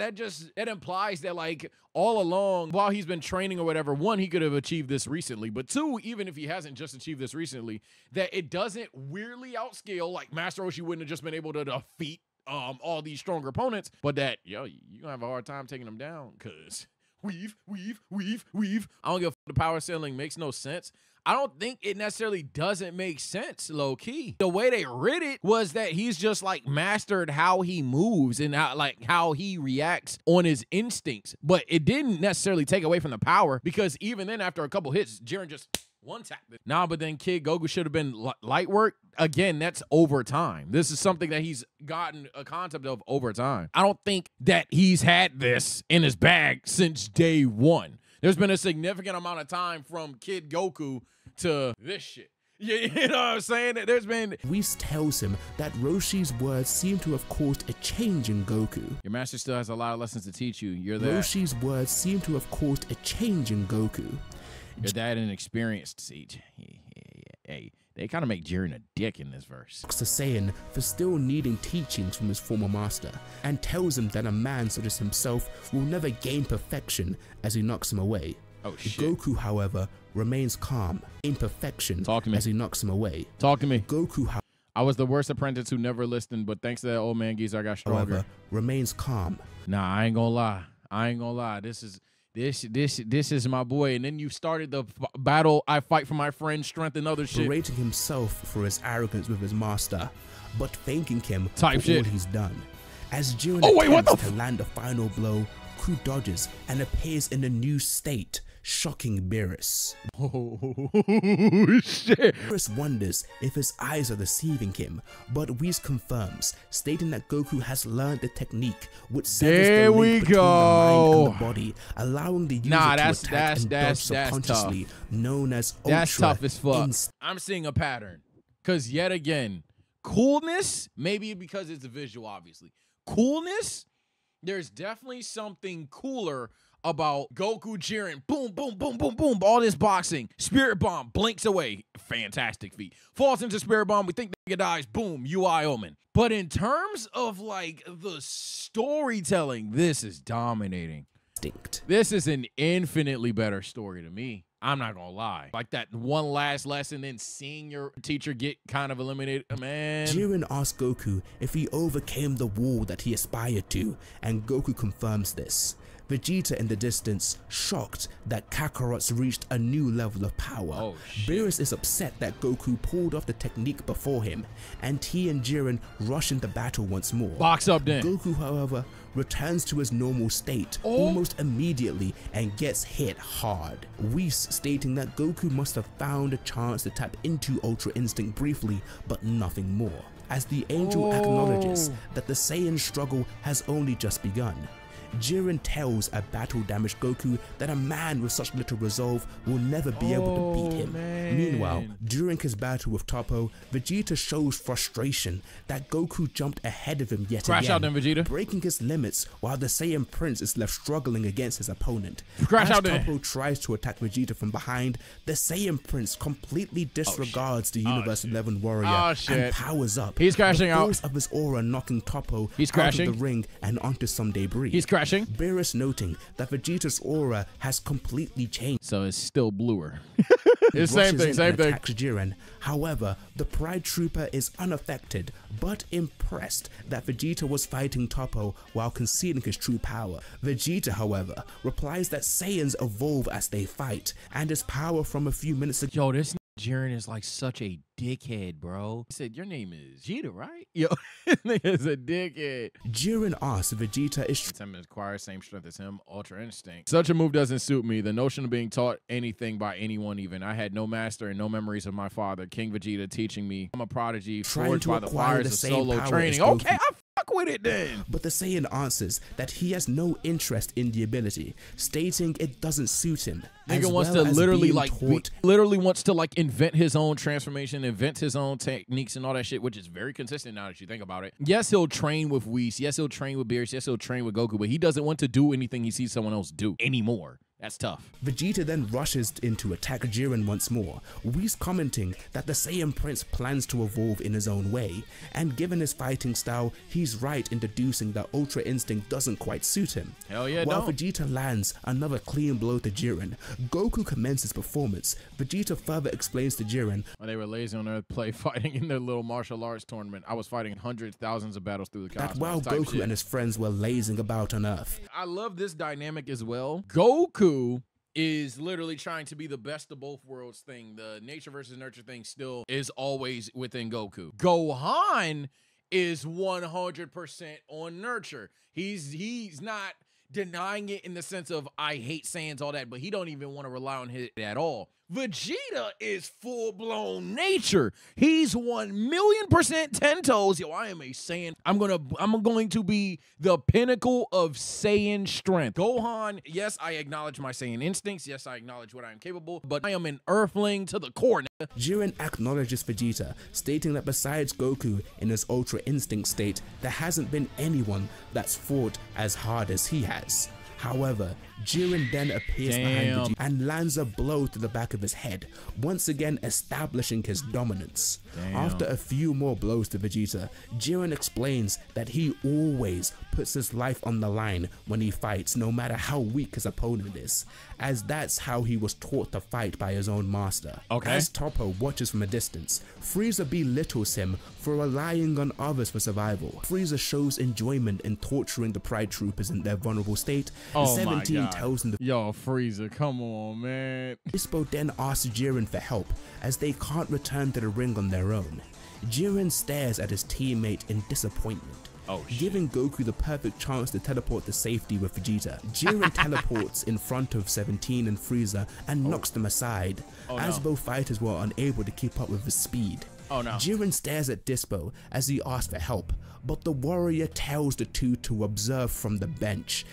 implies that like all along while he's been training or whatever, one, he could have achieved this recently, but two, even if he hasn't just achieved this recently, that it doesn't weirdly outscale. Like Master Roshi wouldn't have just been able to defeat all these stronger opponents, but that you're gonna have a hard time taking them down because weave. I don't give a fuck. The power ceiling makes no sense. I don't think it necessarily doesn't make sense, low key. The way they read it was that he's just like mastered how he moves and how he reacts on his instincts. But it didn't necessarily take away from the power, because even then, after a couple hits, Jiren just one tap it. Nah, but then Kid Goku should have been light work. Again, that's over time. This is something that he's gotten a concept of over time. I don't think that he's had this in his bag since day one. There's been a significant amount of time from Kid Goku to this shit. Yeah, you know what I'm saying? There's been... Whis tells him that Roshi's words seem to have caused a change in Goku. Your master still has a lot of lessons to teach you. You're there. Roshi's words seem to have caused a change in Goku. Your dad inexperienced, Siege. Hey, they kind of make Jiren a dick in this verse. The Saiyan for still needing teachings from his former master, and tells him that a man such as himself will never gain perfection as he knocks him away. Oh shit. Goku, however, remains calm in perfection as he knocks him away. Talk to me. Goku, I was the worst apprentice who never listened, but thanks to that old man geezer, I got stronger. However, remains calm. Nah, I ain't gonna lie. This is my boy. And then you started the battle. I fight for my friend, strength, and other shit. Berating himself for his arrogance with his master, but thanking him for all he's done. As Jiren attempts to land a final blow, Ku dodges and appears in a new state, shocking Beerus. Oh shit. Beerus wonders if his eyes are deceiving him, but Whis confirms, stating that Goku has learned the technique which severs the link between the mind and the body, allowing the user to attack and dodge subconsciously, known as Ultra. That's tough as fuck. I'm seeing a pattern, because yet again, coolness, maybe because it's a visual, obviously. Coolness, there's definitely something cooler about Goku Jiren. Boom, boom, boom, boom, boom. All this boxing. Spirit Bomb blinks away. Fantastic feat. Falls into Spirit Bomb. We think the nigga dies. Boom. UI Omen. But in terms of like the storytelling, this is dominating. This is an infinitely better story to me. I'm not gonna lie. Like that one last lesson, then seeing your teacher get kind of eliminated, man. Jiren asks Goku if he overcame the wall that he aspired to, and Goku confirms this. Vegeta in the distance, shocked that Kakarot's reached a new level of power. Oh, Beerus is upset that Goku pulled off the technique before him, and he and Jiren rush into battle once more. Box up then. Goku, however, returns to his normal state almost immediately and gets hit hard. Whis stating that Goku must have found a chance to tap into Ultra Instinct briefly, but nothing more, as the angel acknowledges that the Saiyan struggle has only just begun. Jiren tells a battle-damaged Goku that a man with such little resolve will never be able to beat him. Man. Meanwhile, during his battle with Toppo, Vegeta shows frustration that Goku jumped ahead of him yet Crash again, out then, Vegeta. breaking his limits while the Saiyan Prince is left struggling against his opponent. Crash As out then. Toppo tries to attack Vegeta from behind, the Saiyan Prince completely disregards the Universe 11 warrior and powers up. He's crashing the out. force of his aura knocking Toppo crashing out of the ring and onto some debris. He's crashing. Beerus noting that Vegeta's aura has completely changed. So it's still bluer. It's same thing. Attacks Jiren. However, the Pride Trooper is unaffected, but impressed that Vegeta was fighting Toppo while concealing his true power. Vegeta, however, replies that Saiyans evolve as they fight, and his power from a few minutes ago. Yo, this Jiren is like such a dickhead, bro. He said, your name is Vegeta, right? Yo, this nigga's a dickhead. Jiren asks Vegeta is him acquire same strength as him, Ultra Instinct. Such a move doesn't suit me. The notion of being taught anything by anyone even. I had no master and no memories of my father, King Vegeta, teaching me. I'm a prodigy, forged by the fires of solo training. Okay, I fuck with it then. But the Saiyan answers that he has no interest in the ability, stating it doesn't suit him. Nigga wants to literally wants to like invent his own transformation, invent his own techniques and all that shit, which is very consistent now that you think about it. Yes, he'll train with Whis. Yes, he'll train with Beerus. Yes, he'll train with Goku, but he doesn't want to do anything he sees someone else do anymore. That's tough. Vegeta then rushes in to attack Jiren once more, Whis commenting that the Saiyan Prince plans to evolve in his own way, and given his fighting style, he's right in deducing that Ultra Instinct doesn't quite suit him. Hell yeah, While Vegeta lands another clean blow to Jiren, Goku commences performance. Vegeta further explains to Jiren, when they were lazy on Earth play fighting in their little martial arts tournament, I was fighting hundreds, thousands of battles through the cosmos. That while Goku and his friends were lazing about on Earth. I love this dynamic as well. Goku is literally trying to be the best of both worlds thing. The nature versus nurture thing still is always within Goku. Gohan is 100% on nurture. He's not denying it in the sense of I hate Saiyans, all that, but he don't even want to rely on it at all. Vegeta is full-blown nature. He's 1,000,000% 10 toes. Yo, I am a Saiyan. I'm going to be the pinnacle of Saiyan strength. Gohan, yes, I acknowledge my Saiyan instincts. Yes, I acknowledge what I am capable, but I am an Earthling to the core. Jiren acknowledges Vegeta, stating that besides Goku in his Ultra Instinct state, there hasn't been anyone that's fought as hard as he has. However, Jiren then appears behind Vegeta and lands a blow to the back of his head, once again establishing his dominance. After a few more blows to Vegeta, Jiren explains that he always puts his life on the line when he fights, no matter how weak his opponent is, as that's how he was taught to fight by his own master. As Toppo watches from a distance, Frieza belittles him for relying on others for survival. Frieza shows enjoyment in torturing the Pride Troopers in their vulnerable state. 17 tells him to Yo, Frieza, come on, man. Dispo then asks Jiren for help, as they can't return to the ring on their own. Jiren stares at his teammate in disappointment, giving Goku the perfect chance to teleport to safety with Vegeta. Jiren teleports in front of 17 and Frieza and knocks them aside, as both fighters were unable to keep up with his speed. Jiren stares at Dispo as he asks for help, but the warrior tells the two to observe from the bench.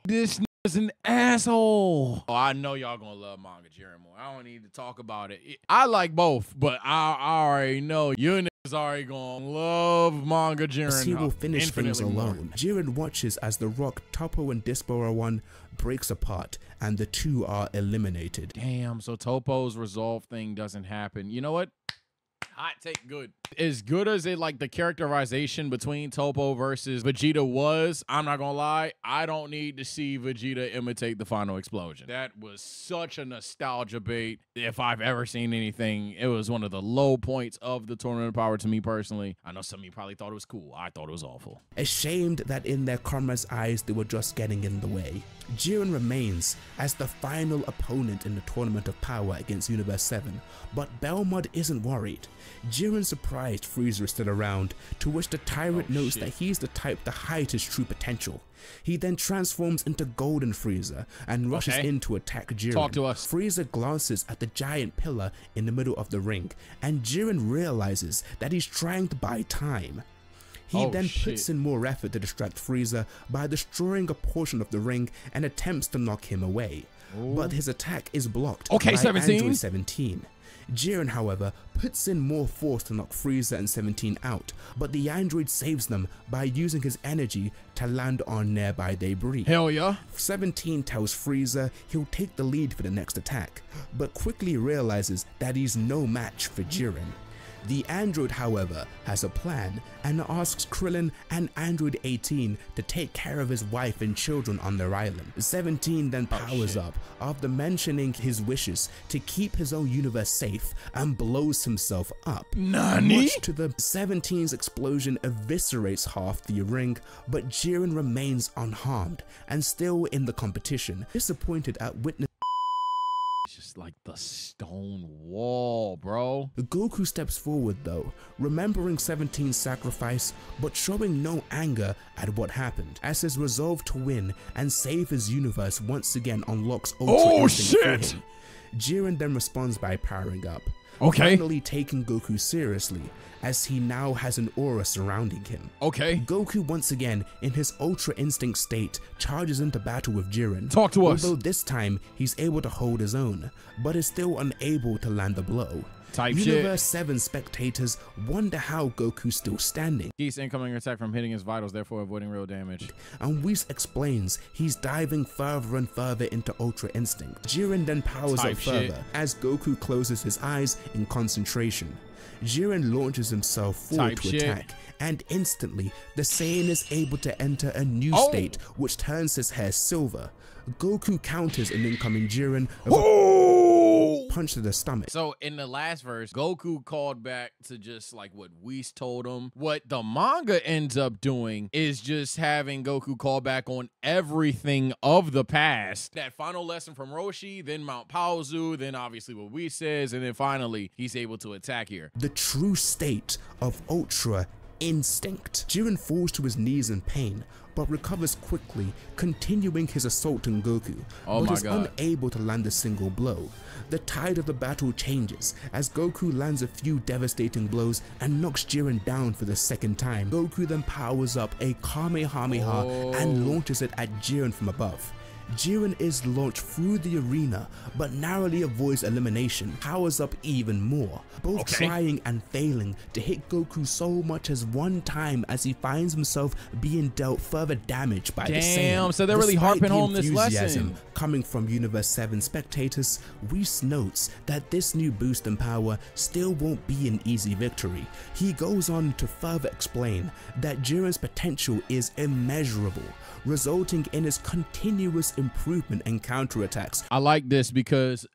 This is an asshole. Oh, I know y'all gonna love manga Jiren more. I don't need to talk about it. I like both, but I already know you niggas already gonna love manga Jiren. He will finish things alone. Jiren watches as the rock Toppo and Dispo are one breaks apart and the two are eliminated. Damn, so Toppo's resolve thing doesn't happen. You know what? Hot take, good. As good as it, like, the characterization between Toppo versus Vegeta was, I'm not gonna lie, I don't need to see Vegeta imitate the final explosion. That was such a nostalgia bait. If I've ever seen anything, it was one of the low points of the Tournament of Power to me personally. I know some of you probably thought it was cool. I thought it was awful. Ashamed that in their comrades' eyes they were just getting in the way, Jiren remains as the final opponent in the Tournament of Power against Universe 7, but Belmod isn't worried. Jiren surprised Frieza is still around, to which the tyrant notes that he's the type to hide his true potential. He then transforms into Golden Frieza and rushes in to attack Jiren. Talk to us. Frieza glances at the giant pillar in the middle of the ring, and Jiren realizes that he's trying to buy time. He then puts in more effort to distract Frieza by destroying a portion of the ring and attempts to knock him away. But his attack is blocked by 17. Android 17. Jiren, however, puts in more force to knock Frieza and 17 out, but the android saves them by using his energy to land on nearby debris. Hell yeah. 17 tells Frieza he'll take the lead for the next attack, but quickly realizes that he's no match for Jiren. The android, however, has a plan and asks Krillin and Android 18 to take care of his wife and children on their island. 17 then powers up after mentioning his wishes to keep his own universe safe and blows himself up. Nani? Much to the 17's explosion eviscerates half the ring, but Jiren remains unharmed and still in the competition, disappointed at witnessing just like the stone wall, bro. Goku steps forward though, remembering 17's sacrifice, but showing no anger at what happened, as his resolve to win and save his universe once again unlocks Ultra Instinct for him. Jiren then responds by powering up, finally taking Goku seriously, as he now has an aura surrounding him. Goku once again, in his Ultra Instinct state, charges into battle with Jiren. Talk to us. Although this time, he's able to hold his own, but is still unable to land a blow. Universe 7 spectators wonder how Goku's still standing. He's incoming attack from hitting his vitals, therefore avoiding real damage. And Whis explains he's diving further and further into Ultra Instinct. Jiren then powers up further as Goku closes his eyes in concentration. Jiren launches himself forward to attack, and instantly the Saiyan is able to enter a new state which turns his hair silver. Goku counters an incoming Jiren punch to the stomach. So in the last verse, Goku called back to just like what Whis told him. What the manga ends up doing is just having Goku call back on everything of the past. That final lesson from Roshi, then Mount Paozu, then obviously what Whis says, and then finally he's able to attack here. The true state of Ultra Instinct. Jiren falls to his knees in pain, but recovers quickly, continuing his assault on Goku, but is unable to land a single blow. The tide of the battle changes as Goku lands a few devastating blows and knocks Jiren down for the second time. Goku then powers up a Kamehameha and launches it at Jiren from above. Jiren is launched through the arena, but narrowly avoids elimination, powers up even more, both trying and failing to hit Goku so much as one time as he finds himself being dealt further damage by the Saiyan. So they're really harping home this lesson. Coming from Universe 7 spectators, Whis notes that this new boost in power still won't be an easy victory. He goes on to further explain that Jiren's potential is immeasurable, resulting in his continuous improvement and counterattacks. I like this because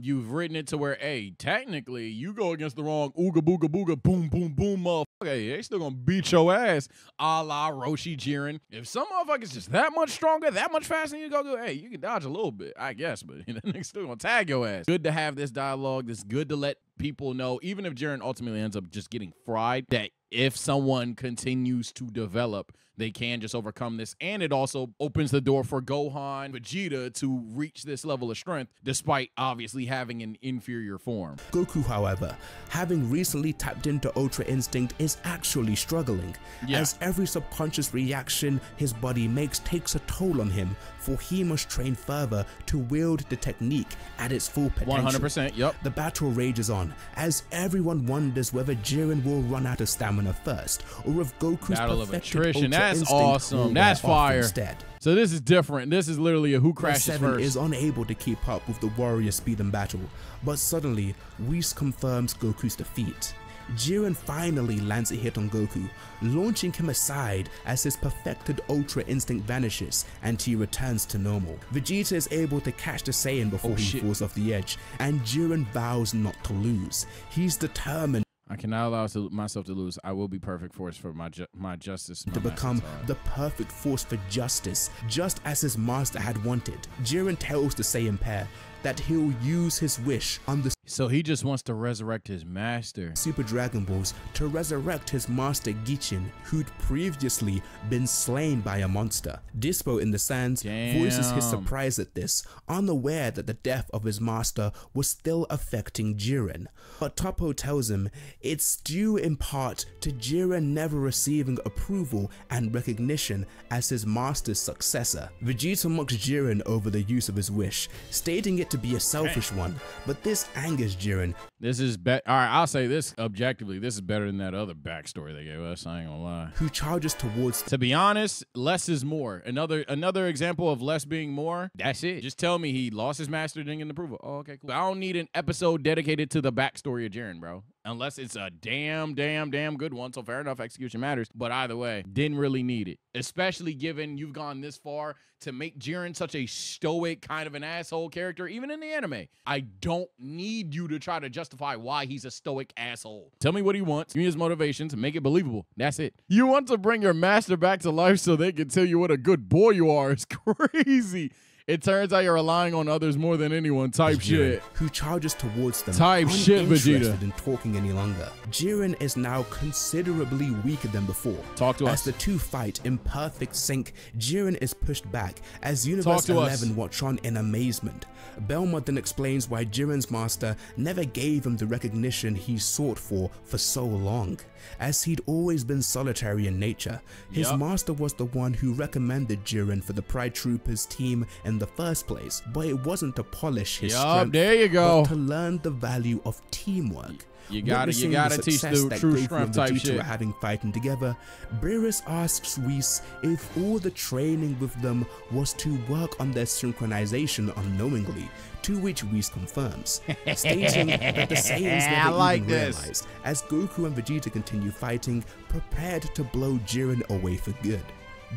you've written it to where, hey, technically you go against the wrong ooga booga booga boom boom boom motherfucker, hey, they still gonna beat your ass, a la Roshi Jiren. If some motherfucker's just that much stronger, that much faster than you, go, hey, you can dodge a little bit, I guess, but that nigga's still gonna tag your ass. Good to have this dialogue. It's good to let people know, even if Jiren ultimately ends up just getting fried, that if someone continues to develop, they can just overcome this. And it also opens the door for Gohan, Vegeta to reach this level of strength, despite obviously having an inferior form. Goku, however, having recently tapped into Ultra Instinct, is actually struggling, as every subconscious reaction his body makes takes a toll on him, for he must train further to wield the technique at its full potential. 100%, yep. The battle rages on, as everyone wonders whether Jiren will run out of stamina first, or if Goku's battle of perfected attrition. Ultra That's Instinct awesome. will That's wear off fire. Instead. So this is different. This is literally a who crashes Seven first. is unable to keep up with the warrior speed in battle, but suddenly Whis confirms Goku's defeat. Jiren finally lands a hit on Goku, launching him aside as his perfected Ultra Instinct vanishes and he returns to normal. Vegeta is able to catch the Saiyan before he falls off the edge, and Jiren vows not to lose. He's determined I cannot allow myself to lose. I will be perfect force for my justice. To become the perfect force for justice, just as his master had wanted. Jiren tells the Saiyan pair that he'll use his wish on the So he just wants to resurrect his master. Super Dragon Balls to resurrect his master Gichin, who'd previously been slain by a monster. Dispo in the sands voices his surprise at this, unaware that the death of his master was still affecting Jiren. But Toppo tells him it's due in part to Jiren never receiving approval and recognition as his master's successor. Vegeta mocks Jiren over the use of his wish, stating it to be a selfish one, but this angers Jiren. This is all right, I'll say this objectively, this is better than that other backstory they gave us, I ain't gonna lie. Who charges towards To be honest, less is more. Another example of less being more. That's it. Just tell me he lost his master, didn't get an approval. Oh, okay, cool. I don't need an episode dedicated to the backstory of Jiren, bro. Unless it's a damn good one, so fair enough, execution matters. But either way, didn't really need it. Especially given you've gone this far to make Jiren such a stoic kind of an asshole character, even in the anime. I don't need you to try to justify why he's a stoic asshole. Tell me what he wants, give me his motivations, and make it believable. That's it. You want to bring your master back to life so they can tell you what a good boy you are. It's crazy. It turns out you're relying on others more than anyone type shit. Who charges towards them type shit, Vegeta. In talking any longer. Jiren is now considerably weaker than before. Talk to us. As the two fight in perfect sync, Jiren is pushed back as Universe 11 watch on in amazement. Belma then explains why Jiren's master never gave him the recognition he sought for so long, as he'd always been solitary in nature. His master was the one who recommended Jiren for the Pride Troopers team in the first place, but it wasn't to polish his strength, there you go, but to learn the value of teamwork. You gotta teach the true strength type shit. Having fighting together, Beerus asks Whis if all the training with them was to work on their synchronization unknowingly, to which Whis confirms, stating that the Saiyans never even realized, as Goku and Vegeta continue fighting, prepared to blow Jiren away for good.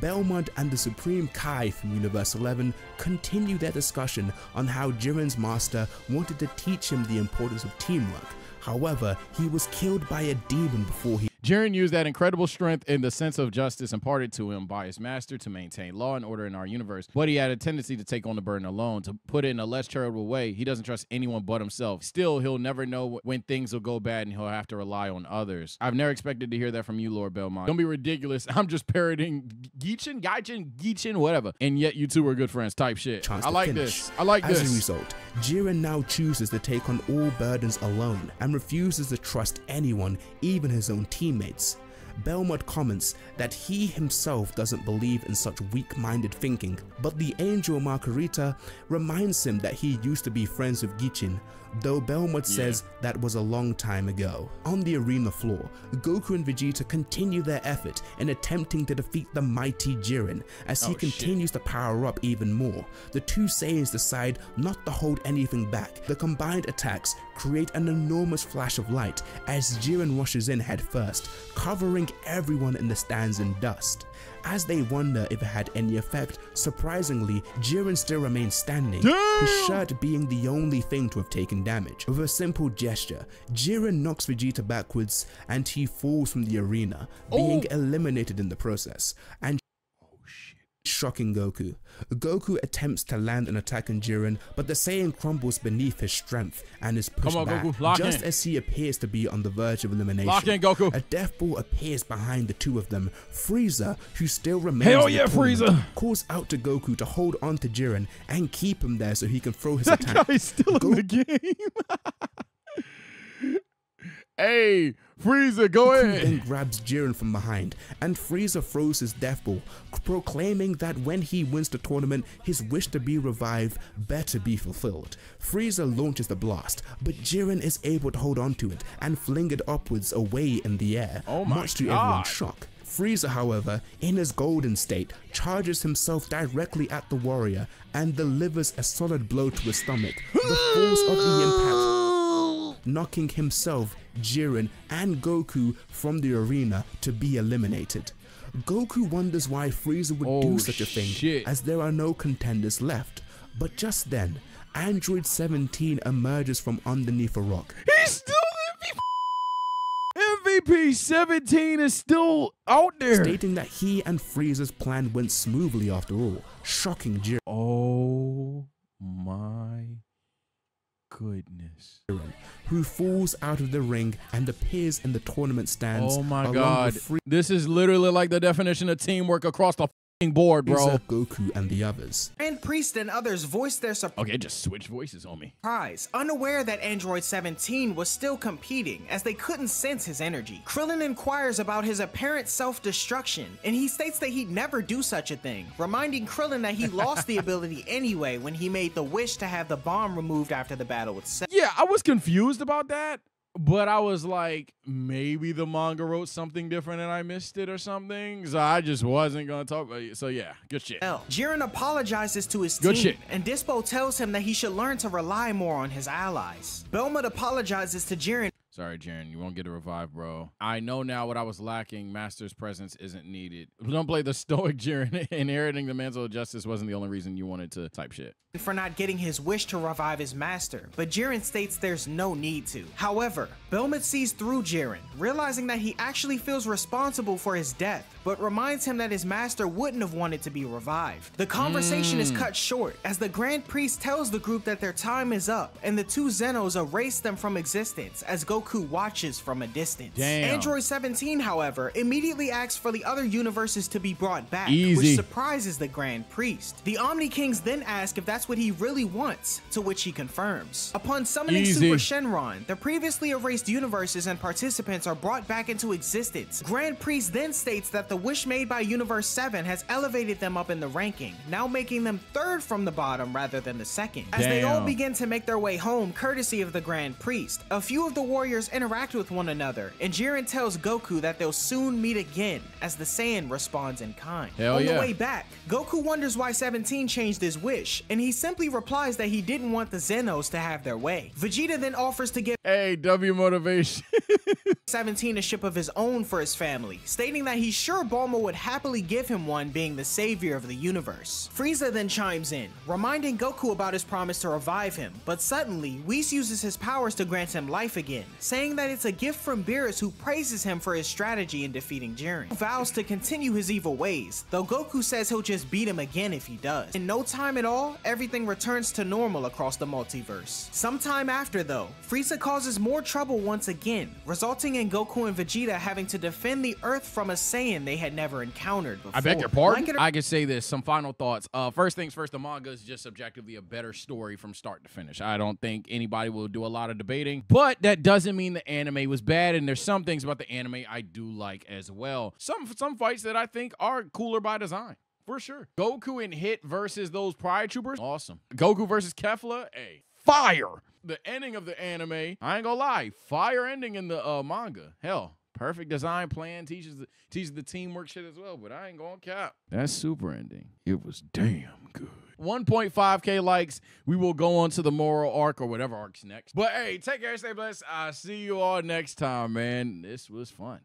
Belmont and the Supreme Kai from Universe 11 continue their discussion on how Jiren's master wanted to teach him the importance of teamwork. However, he was killed by a demon before he... Jiren used that incredible strength and the sense of justice imparted to him by his master to maintain law and order in our universe, but he had a tendency to take on the burden alone. To put it in a less charitable way, he doesn't trust anyone but himself. Still, he'll never know when things will go bad and he'll have to rely on others. I've never expected to hear that from you, Lord Belmont. Don't be ridiculous. I'm just parroting Gichin, whatever. And yet you two are good friends type shit. I like this. I like this. As a result, Jiren now chooses to take on all burdens alone and refuses to trust anyone, even his own teammates. Belmont comments that he himself doesn't believe in such weak-minded thinking, but the angel Margarita reminds him that he used to be friends with Gichin, though Belmont says that was a long time ago. On the arena floor, Goku and Vegeta continue their effort in attempting to defeat the mighty Jiren as he continues to power up even more. The two Saiyans decide not to hold anything back. The combined attacks create an enormous flash of light as Jiren rushes in head first, covering everyone in the stands in dust. As they wonder if it had any effect, surprisingly, Jiren still remains standing, his shirt being the only thing to have taken damage. With a simple gesture, Jiren knocks Vegeta backwards and he falls from the arena, being eliminated in the process, and shocking Goku. Goku attempts to land an attack on Jiren, but the Saiyan crumbles beneath his strength and is pushed back, Goku, just as he appears to be on the verge of elimination. Lock in, Goku. A death ball appears behind the two of them. Frieza, who still remains in the tournament, Frieza, calls out to Goku to hold on to Jiren and keep him there so he can throw his attack. That guy's still in the game. Hey, Frieza, go ahead. Then grabs Jiren from behind, and Frieza throws his death ball, proclaiming that when he wins the tournament, his wish to be revived better be fulfilled. Frieza launches the blast, but Jiren is able to hold on to it and fling it upwards away in the air, much to everyone's shock. Frieza, however, in his golden state, charges himself directly at the warrior and delivers a solid blow to his stomach. The force of the impact knocking himself, Jiren, and Goku from the arena to be eliminated. Goku wonders why Frieza would do such a thing, as there are no contenders left. But just then, Android 17 emerges from underneath a rock. He's still MVP! MVP 17 is still out there, stating that he and Frieza's plan went smoothly after all, shocking Jiren. Oh my goodness. Who falls out of the ring and appears in the tournament stands. Oh my god. This is literally like the definition of teamwork across the board, bro. Goku and the others. Grand Priest and others voiced their surprise. Okay, just switch voices on me. Unaware that Android 17 was still competing, as they couldn't sense his energy. Krillin inquires about his apparent self-destruction, and he states that he'd never do such a thing, reminding Krillin that he lost the ability anyway when he made the wish to have the bomb removed after the battle with Cell. Yeah, I was confused about that. But I was like, maybe the manga wrote something different and I missed it or something. So I just wasn't going to talk about it. So yeah, good shit. Jiren apologizes to his team, and Dispo tells him that he should learn to rely more on his allies. Belmont apologizes to Jiren. Sorry, Jiren, you won't get a revive, bro. I know now what I was lacking. Master's presence isn't needed. Don't play the stoic Jiren. Inheriting the mantle of justice wasn't the only reason you wanted to type shit. For not getting his wish to revive his master, but Jiren states there's no need to. However, Belmont sees through Jiren, realizing that he actually feels responsible for his death, but reminds him that his master wouldn't have wanted to be revived. The conversation is cut short as the Grand Priest tells the group that their time is up, and the two Zenos erase them from existence as Goku watches from a distance. Damn. Android 17, however, immediately asks for the other universes to be brought back, Easy. which surprises the Grand Priest. The Omni Kings then ask if that's what he really wants, to which he confirms. Upon summoning Super Shenron, the previously erased universes and participants are brought back into existence. Grand Priest then states that the wish made by Universe 7 has elevated them up in the ranking, now making them third from the bottom rather than the second. As they all begin to make their way home courtesy of the Grand Priest, a few of the warriors interact with one another, and Jiren tells Goku that they'll soon meet again, as the Saiyan responds in kind. On the way back, Goku wonders why 17 changed his wish, and he simply replies that he didn't want the Zenos to have their way. Vegeta then offers to give W motivation. 17 a ship of his own for his family, stating that he's sure Bulma would happily give him one, being the savior of the universe. Frieza then chimes in, reminding Goku about his promise to revive him, but suddenly, Whis uses his powers to grant him life again, saying that it's a gift from Beerus, who praises him for his strategy in defeating Jiren. He vows to continue his evil ways, though Goku says he'll just beat him again if he does. In no time at all, everything returns to normal across the multiverse. Sometime after though, Frieza causes more trouble once again, resulting in Goku and Vegeta having to defend the Earth from a Saiyan they had never encountered before. I beg your pardon? I can say this, some final thoughts. First things first, the manga is just objectively a better story from start to finish. I don't think anybody will do a lot of debating, but that doesn't mean the anime was bad, and there's some things about the anime I do like as well. Some fights that I think are cooler by design. For sure. Goku and Hit versus those Pride Troopers, awesome. Goku versus Kefla, hey, fire. The ending of the anime, I ain't gonna lie, fire ending in the manga. Hell, perfect design plan, teaches the teamwork shit as well, but I ain't gonna cap. That super ending, it was damn good. 1.5K likes. We will go on to the moral arc or whatever arc's next. But hey, take care, stay blessed. I'll see you all next time, man. This was fun.